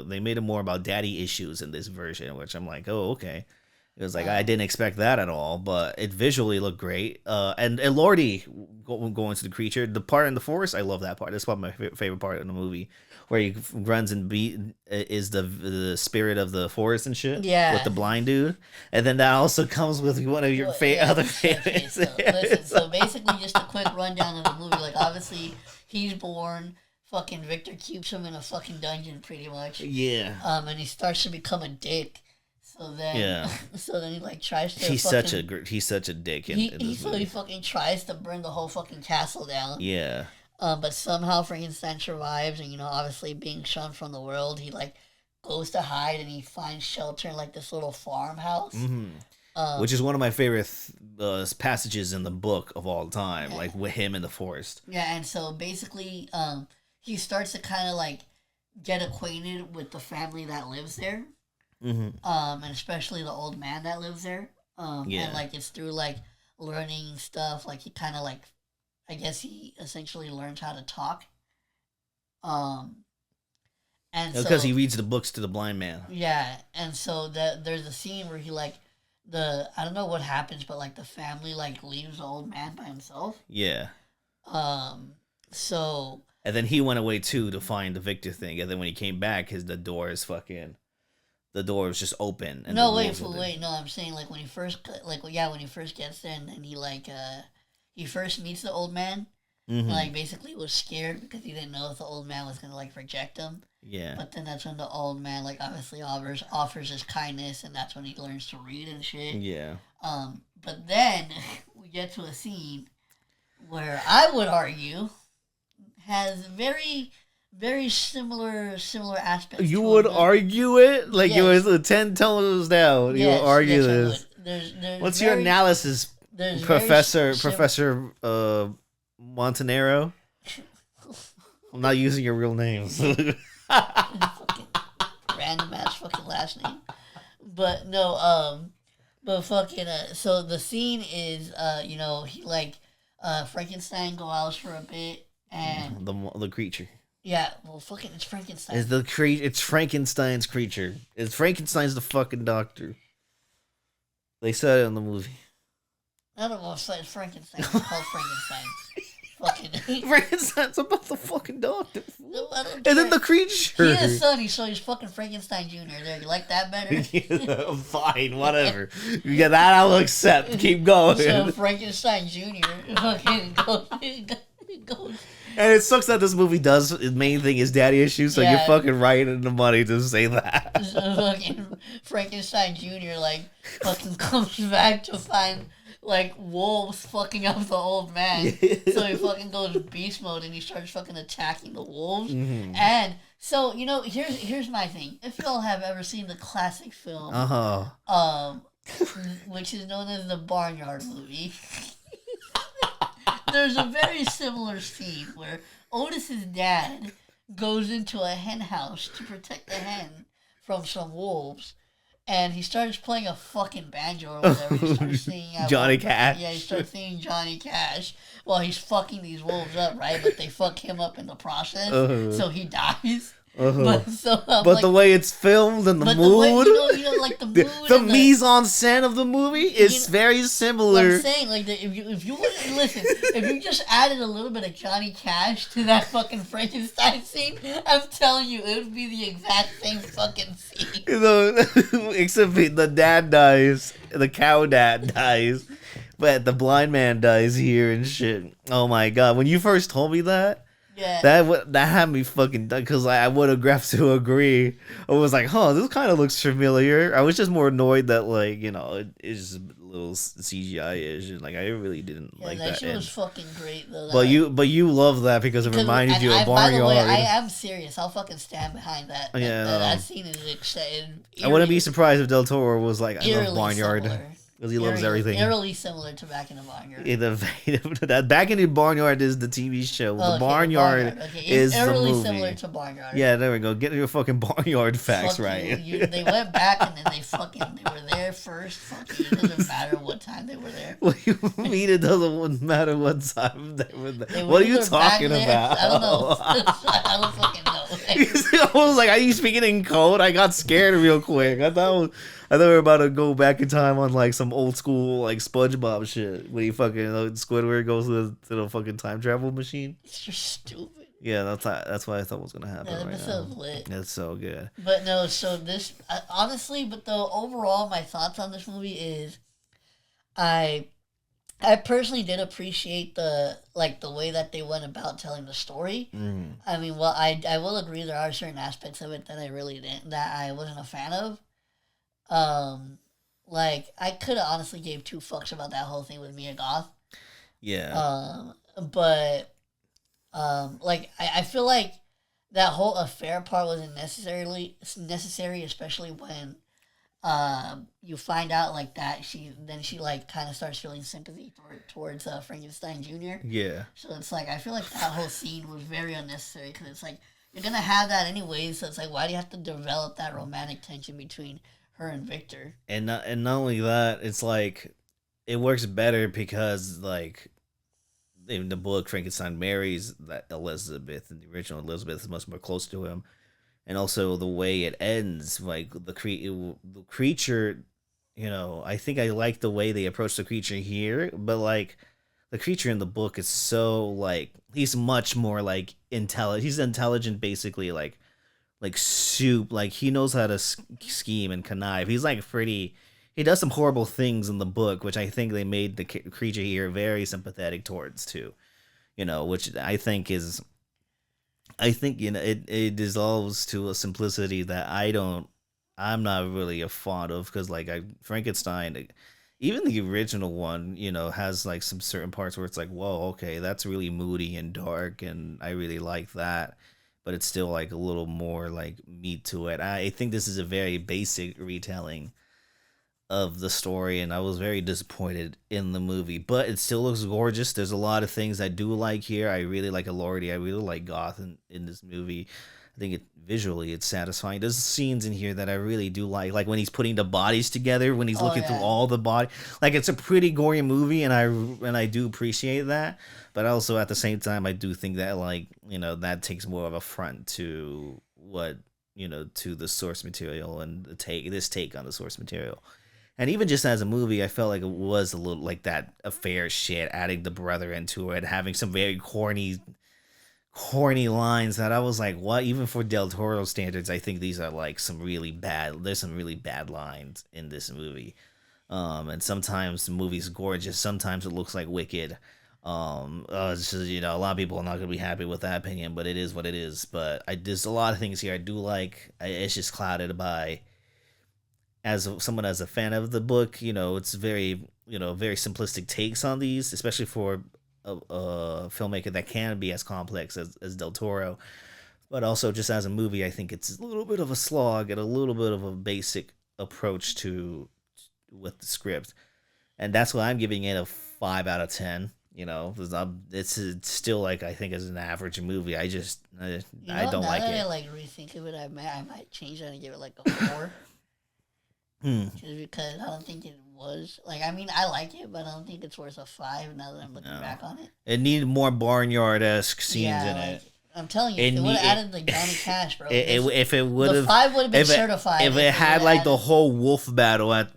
they made it more about daddy issues in this version, which I'm like, oh, okay. It was like, I didn't expect that at all, but it visually looked great. And Lordy going to the creature, the part in the forest, I love that part. That's probably my favorite part in the movie, where he runs and is the spirit of the forest and shit. Yeah. With the blind dude. And then that also comes with one of your other favorites. So basically, just a quick rundown of the movie. Like, obviously, he's born. Fucking Victor keeps him in a fucking dungeon, pretty much. Yeah. And he starts to become a dick. So then he like tries to. He's such a dick. He fucking tries to burn the whole fucking castle down. Yeah. But somehow Frankenstein survives, and you know, obviously being shunned from the world, he like goes to hide, and he finds shelter in like this little farmhouse. Mm-hmm. Which is one of my favorite passages in the book of all time, like with him in the forest. Yeah, and so basically, he starts to kind of like get acquainted with the family that lives there. Mm-hmm. And especially the old man that lives there. And like it's through like learning stuff. Like he kind of like, I guess he essentially learns how to talk. And because he reads the books to the blind man. Yeah, and so there's a scene where he like I don't know what happens, but like the family like leaves the old man by himself. Yeah. So. And then he went away too to find the Victor thing, and then when he came back, the door was just open. And no, wait. No, I'm saying like when he first gets there, and then he like he first meets the old man. Mm-hmm. Like basically was scared because he didn't know if the old man was gonna like reject him. Yeah. But then that's when the old man like obviously offers his kindness, and that's when he learns to read and shit. Yeah. But then we get to a scene where I would argue has very similar aspects. You would argue it? Like it was 10 toes down. You would argue this. What's your analysis, Professor Montanero? I'm not using your real names. Random ass fucking last name. But no, but fucking so the scene is you know, he like Frankenstein go out for a bit, and the creature. Yeah, well, fucking, it's Frankenstein. It's Frankenstein's creature. It's Frankenstein's the fucking doctor. They said it in the movie. I don't know if it's Frankenstein. It's called Frankenstein. Fucking Frankenstein's about the fucking doctor. No, and then the creature. He is Sonny, so he's fucking Frankenstein Jr. There, you like that better? Yeah, fine, whatever. Yeah, that I'll accept. Keep going. So Frankenstein Jr. fucking goes. And it sucks that this movie does, the main thing is daddy issues, so you're fucking right in the money to say that. So fucking Frankenstein Jr. like fucking comes back to find like wolves fucking up the old man. So he fucking goes beast mode and he starts fucking attacking the wolves. Mm-hmm. And so, here's my thing. If y'all have ever seen the classic film, which is known as the Barnyard movie, there's a very similar scene where Otis's dad goes into a hen house to protect the hen from some wolves. And he starts playing a fucking banjo or whatever. He starts singing Johnny Cash. Yeah, he starts singing Johnny Cash while he's fucking these wolves up, right? But they fuck him up in the process, so he dies. But the way it's filmed and the mood, like the mood, the mise en scène of the movie is very similar. I'm saying, like, if you wouldn't listen, if you just added a little bit of Johnny Cash to that fucking Frankenstein scene, I'm telling you, it would be the exact same fucking scene. Except the dad dies, the cow dad dies, but the blind man dies here and shit. Oh my god! When you first told me that. Yeah. That had me fucking done because I would have grabbed to agree. I was like, this kind of looks familiar. I was just more annoyed that it's just a little CGI-ish and I really didn't like that. That shit was fucking great though. But you love that because it reminded you of Barnyard. By the way, I am serious. I'll fucking stand behind that. That scene is exciting. I wouldn't be surprised if Del Toro was like, I love Barnyard. Similar. Because he loves everything. Eerily similar to Back in the Barnyard. Back in the Barnyard is the TV show. The Barnyard is the movie. Eerily similar to Barnyard. Yeah, there we go. Get your fucking Barnyard facts right. They went back and then they were there first. Fucking, it doesn't matter what time they were there. What do you mean it doesn't matter what time they were there? What are you talking about? I don't know. I don't fucking know. I was like, are you speaking in code? I got scared real quick. I thought we were about to go back in time on some old school SpongeBob shit when he fucking Squidward goes to the fucking time travel machine. It's just stupid. Yeah, that's what I thought was gonna happen. Yeah, right now. Lit. That's so good. But no, so this honestly, overall, my thoughts on this movie is, I personally did appreciate the way that they went about telling the story. Mm. I mean, well, I will agree there are certain aspects of it that I wasn't a fan of. I could have honestly gave two fucks about that whole thing with Mia Goth. Yeah. I feel like that whole affair part wasn't necessary, especially when you find out that she kind of starts feeling sympathy towards Frankenstein Jr. Yeah. So it's I feel like that whole scene was very unnecessary because it's you're gonna have that anyways. So it's why do you have to develop that romantic tension between her and Victor? And not only that, it's it works better because in the book Frankenstein marries that Elizabeth, and the original Elizabeth is much more close to him, and also the way it ends, the creature, I think I like the way they approach the creature here, but the creature in the book is so he's much more intelligent. He's intelligent, basically soup. He knows how to scheme and connive. He's he does some horrible things in the book, which I think they made the creature here very sympathetic towards too. Which I think it dissolves to a simplicity that I'm not really a fond of, because Frankenstein, even the original one, has some certain parts where it's whoa, okay, that's really moody and dark, and I really like that. But it's still a little more meat to it. I think this is a very basic retelling of the story, and I was very disappointed in the movie. But it still looks gorgeous. There's a lot of things I do like here. I really like Elordi. I really like Goth in this movie. I think visually it's satisfying. There's scenes in here that I really do like when he's putting the bodies together, when he's looking through all the body. Like, it's a pretty gory movie, and I do appreciate that. But also at the same time, I do think that, like, that takes more of a front to what to the source material and this take on the source material. And even just as a movie, I felt like it was a little like that affair shit, adding the brother into it, having some very corny lines that I was like, what? Even for Del Toro standards, I think these are like there's some really bad lines in this movie. And sometimes the movie's gorgeous, sometimes it looks like Wicked. It's just, a lot of people are not going to be happy with that opinion, but it is what it is. But there's a lot of things here I do like. It's just clouded by, as a fan of the book, it's very simplistic takes on these, especially for a filmmaker that can be as complex as Del Toro. But also, just as a movie, I think it's a little bit of a slog and a little bit of a basic approach with the script. And that's why I'm giving it a 5 out of 10. It's still, like, I think as an average movie, I don't like it. Now that I rethink of it, I might change that and give it like a 4. Just because I don't think it was I like it, but I don't think it's worth a 5 now that I'm looking back on it. It needed more barnyard-esque scenes in it. I'm telling you, if it would have added Johnny Cash, bro. If it would have, the 5 would have been certified. If it had the whole wolf battle at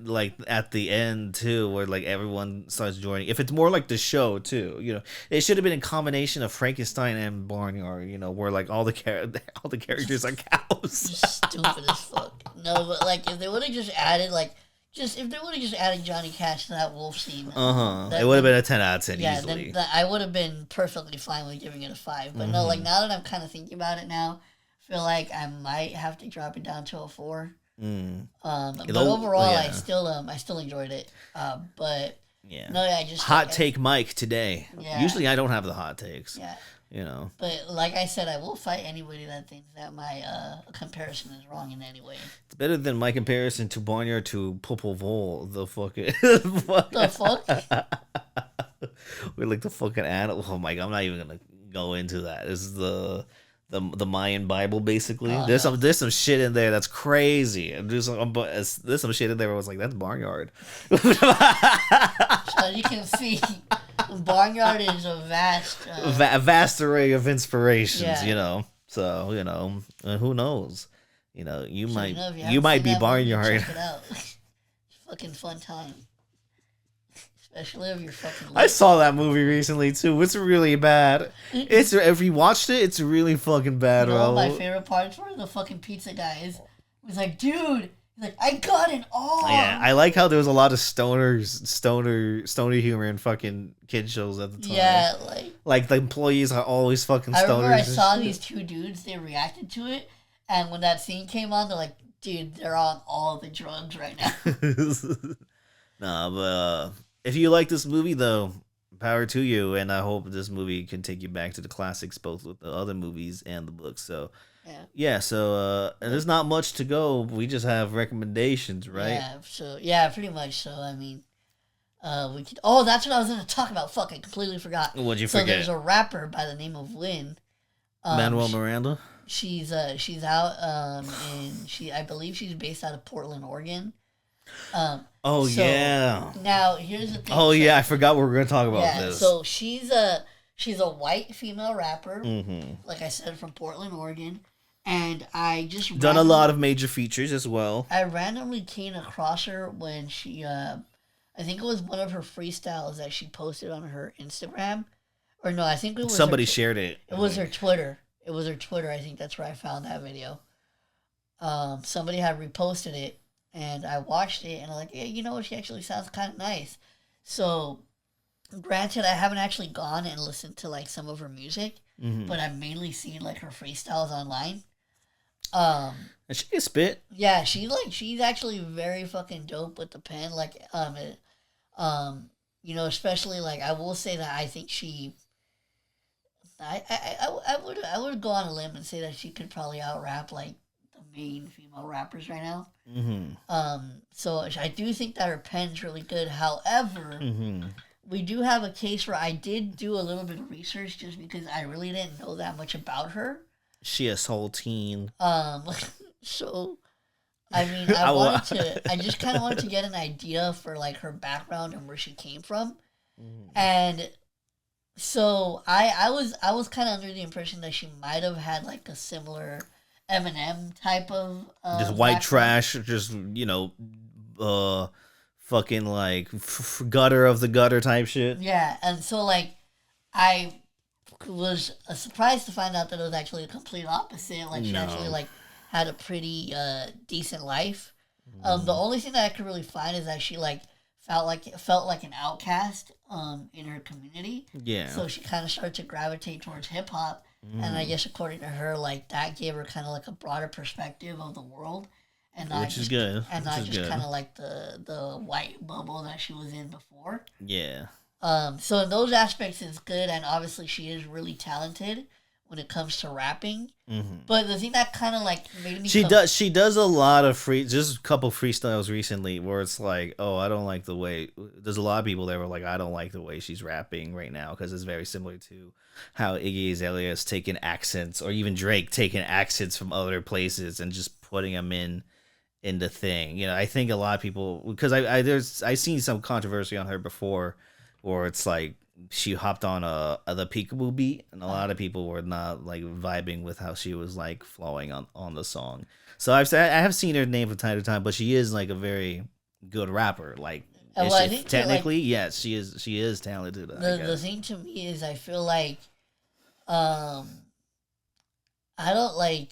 the end too, where everyone starts joining. If it's more like the show too, it should have been a combination of Frankenstein and Barnyard. Where all the characters are cows. Stupid as fuck. No, but if they would have just added if they would have just added Johnny Cash to that wolf scene, it would have been a 10 out of 10 easily. Then I would have been perfectly fine with giving it a 5. But no, now that I'm kind of thinking about it now, I feel like I might have to drop it down to a 4. But overall, I still enjoyed it. But I just hot take Mike today. Yeah. Usually I don't have the hot takes. Yeah. But like I said, I will fight anybody that thinks that my comparison is wrong in any way. It's better than my comparison to Barnyard to Popol Vuh. The fucking the fuck? We're like the fucking animal. Oh my god, I'm not even gonna go into that. This is the Mayan Bible, basically. There's some shit in there that's crazy. There's some shit in there where I was like, that's Barnyard. So as you can see, Barnyard is a vast array of inspirations. So who knows? You might be Barnyard. Check it out. It's fucking fun time. Especially if you're fucking. I saw that movie recently too. It's really bad. If you watched it, it's really fucking bad. My favorite parts were the fucking pizza guys. It was like, dude. He's like, I got an arm. Yeah, I like how there was a lot of stoner humor in fucking kid shows at the time. Yeah, like the employees are always fucking stoners. I remember I saw these 2 dudes. They reacted to it, and when that scene came on, they're like, dude, they're on all the drugs right now. Nah, but if you like this movie, though, power to you, and I hope this movie can take you back to the classics, both with the other movies and the books. So, so and there's not much to go. We just have recommendations, right? Pretty much. So, I mean, we could. Oh, that's what I was going to talk about. Fuck, I completely forgot. What'd you forget? So there's a rapper by the name of Lynn. Manuel Miranda. She's out, and I believe she's based out of Portland, Oregon. Now here's the thing. I forgot we were going to talk about this. So she's a white female rapper, like I said, from Portland, Oregon, and I just done a lot of major features as well. I randomly came across her when she, I think it was one of her freestyles that she posted on her Instagram, or no, I think it was somebody shared it. It was her Twitter. I think that's where I found that video. Somebody had reposted it. And I watched it, and I'm like, yeah, she actually sounds kind of nice. So, granted, I haven't actually gone and listened to, some of her music, but I've mainly seen, her freestyles online. And she can spit. Yeah, she's actually very fucking dope with the pen. Especially, I will say that I think she... I would go on a limb and say that she could probably out-rap, main female rappers right now. So I do think that her pen's really good. However, we do have a case where I did do a little bit of research just because I really didn't know that much about her. She a soul teen. So I mean, I just kind of wanted to get an idea for like her background and where she came from, and so I was kind of under the impression that she might have had like a similar Eminem type of just white background. trash, just fucking like gutter of the gutter type shit. Yeah, and so like I was surprised to find out that it was actually a complete opposite. Like she actually like had a pretty decent life. The only thing that I could really find is that she like felt like an outcast in her community. Yeah. So she kind of started to gravitate towards hip hop, and I guess according to her, like that gave her kind of like a broader perspective of the world, and not which just, is good. and not just kind of like the white bubble that she was in before. Yeah. So in those aspects, it's good, and obviously she is really talented when it comes to rapping. But the thing that kind of like made me she does a lot of just a couple freestyles recently where it's like, oh, I don't like the way. There's a lot of people that were like, I don't like the way she's rapping right now because it's very similar to how Iggy Azalea's taking accents, or even Drake taking accents from other places and just putting them in the thing. You know, I think a lot of people, because I've seen some controversy on her before, where it's like she hopped on the peekaboo beat, and a lot of people were not like vibing with how she was like flowing on the song. So I have seen her name from time to time, but she is like a very good rapper. Like, well, I think technically, like, yes, she is talented. The thing to me is I feel like, I don't like.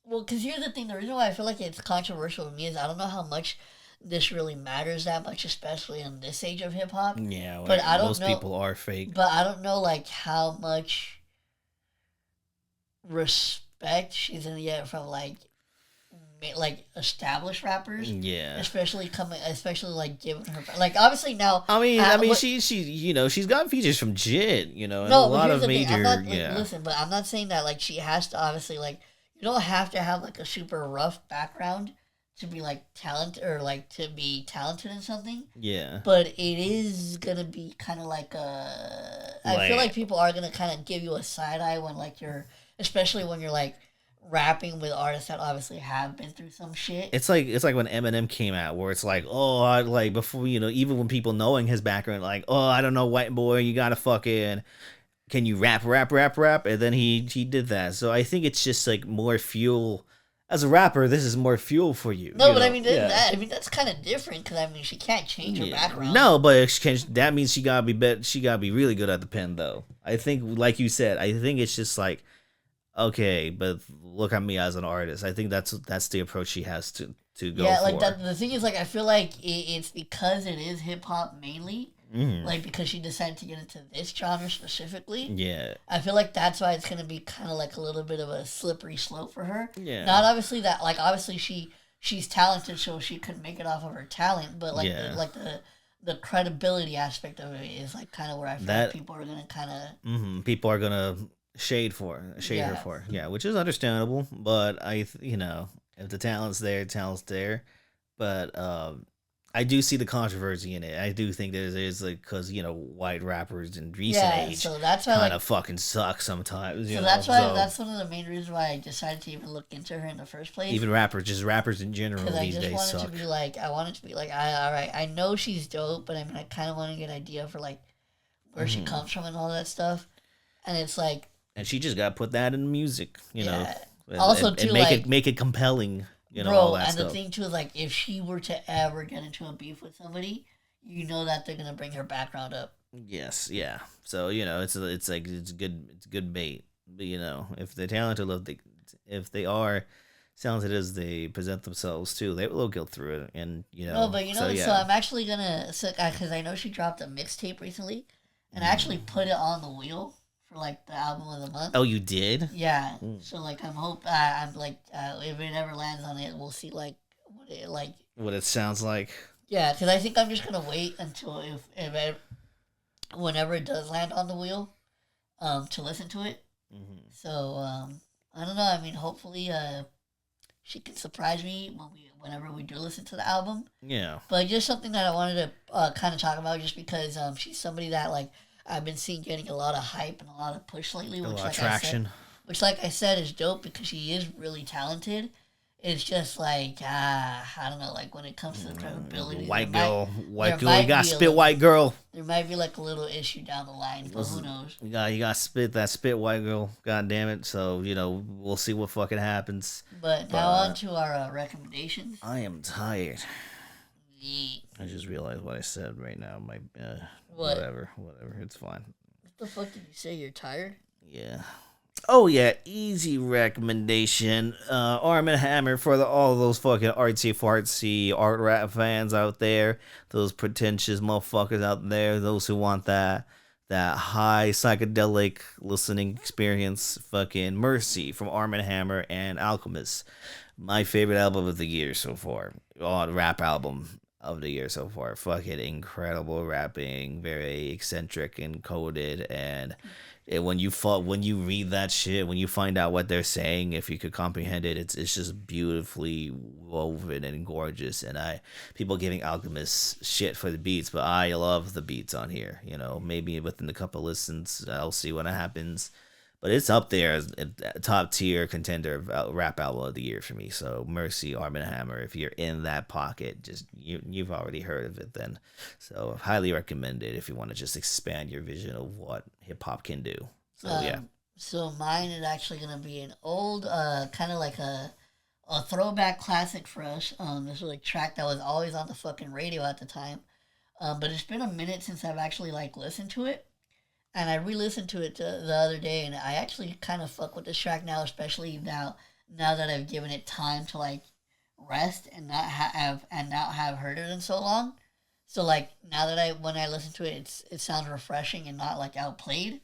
Well, because here's the thing. The reason why I feel like it's controversial to me is I don't know how much this really matters that much, especially in this age of hip hop. Yeah, but I don't most know, people are fake. But I don't know like how much respect she's gonna get from like established rappers. Yeah, especially like giving her like obviously now. I mean, she she's got features from Jit, and a lot of major. Listen, but I'm not saying that like she has to obviously like you don't have to have like a super rough background to be like talented or like to be talented in something. Yeah. But it is gonna be kind of like I feel like people are gonna kind of give you a side eye when like especially when you're like rapping with artists that obviously have been through some shit. It's like when Eminem came out, where it's like, oh, I like before even when people knowing his background, like, oh, I don't know, white boy, you gotta fucking. Can you rap? And then he did that. So I think it's just like more fuel. As a rapper, this is more fuel for you. No, but I mean, that's kind of different because I mean, she can't change her background. No, but that means she gotta be she gotta be really good at the pen, though. I think, like you said, I think it's just like, okay, but look at me as an artist. I think that's the approach she has to go. Yeah, like that. The thing is, like, I feel like it's because it is hip hop mainly. Like, because she decided to get into this genre specifically. Yeah. I feel like that's why it's going to be kind of like a little bit of a slippery slope for her. Yeah. Not obviously that, like, obviously she's talented, so she could make it off of her talent, but, like, the credibility aspect of it is, like, kind of where I feel like people are going to kind of... People are going to shade her for. Yeah, which is understandable, but if the talent's there. But, I do see the controversy in it. I do think there's like, because white rappers in recent age, so that's why kind of fucking suck sometimes. That's why that's one of the main reasons why I decided to even look into her in the first place. Even rappers in general these days suck. I wanted to be like, all right, I know she's dope, but I mean, I kind of want to get an idea for like where she comes from and all that stuff. And it's like, and she just got to put that in music, know. Also, and make it compelling. Bro, all that and stuff. The thing too is like if she were to ever get into a beef with somebody, that they're gonna bring her background up. Yes, yeah. So it's good bait. But if they're talented, if they are talented as they present themselves too, they will go through it. And No, but so I'm actually gonna because I know she dropped a mixtape recently, and I actually put it on the wheel. Like the album of the month. Oh, you did? Yeah. So like I'm like if it ever lands on it, we'll see like what it sounds like. Yeah, because I think I'm just gonna wait until whenever it does land on the wheel, to listen to it. So I don't know. I mean, hopefully she can surprise me whenever we do listen to the album. Yeah. But just something that I wanted to kind of talk about, just because she's somebody that like. I've been seeing getting a lot of hype and a lot of push lately. A lot of traction. which, like I said, is dope because she is really talented. It's just like I don't know, like when it comes to the credibility, white girl, you got spit white girl. There might be like a little issue down the line, but who knows? You got spit white girl. God damn it! So we'll see what fucking happens. But now on to our recommendations. I am tired. I just realized what I said right now. Whatever, it's fine. What the fuck did you say? You're tired? Yeah. Oh yeah, easy recommendation. Arm and Hammer for all those fucking artsy fartsy art rap fans out there, those pretentious motherfuckers out there, those who want that high psychedelic listening experience. Fucking Mercy from Arm and Hammer and Alchemist, my favorite album of the year so far. Rap album of the year so far. Fucking incredible rapping, very eccentric and coded, and when you read that shit, when you find out what they're saying, if you could comprehend it, it's just beautifully woven and gorgeous. And people giving Alchemist shit for the beats, but I love the beats on here. Maybe within a couple listens, I'll see what happens. But it's up there as a top tier contender of rap album of the year for me. So Mercy, Arm and Hammer. If you're in that pocket, just you've already heard of it then. So highly recommend it if you want to just expand your vision of what hip hop can do. So yeah. So mine is actually gonna be an old, kind of like a throwback classic for us. This was a track that was always on the fucking radio at the time. But it's been a minute since I've actually listened to it. And I re-listened to it the other day, and I actually kind of fuck with this track now, especially now that I've given it time to rest and not have heard it in so long. So now that when I listen to it, it sounds refreshing and not outplayed.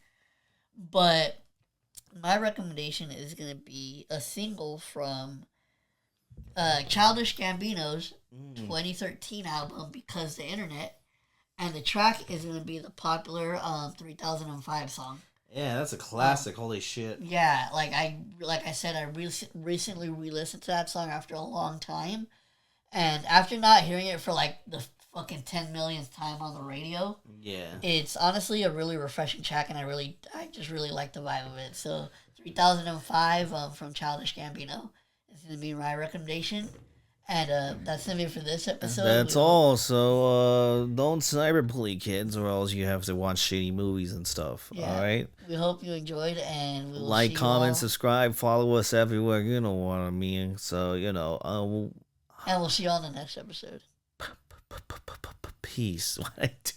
But my recommendation is gonna be a single from Childish Gambino's 2013 album, Because the Internet. And the track is going to be the popular 3005 song. Yeah, that's a classic. Holy shit. Yeah, like I said, I recently re-listened to that song after a long time. And after not hearing it for the fucking 10 millionth time on the radio, yeah, it's honestly a really refreshing track, and I just really like the vibe of it. So 3005 from Childish Gambino is going to be my recommendation. And that's going to be for this episode. That's all. So don't cyberbully kids, or else you have to watch shitty movies and stuff. Yeah. All right? We hope you enjoyed, and we'll like, comment, subscribe, follow us everywhere. You know what I mean. So, and we'll see you on the next episode. Peace. What I do.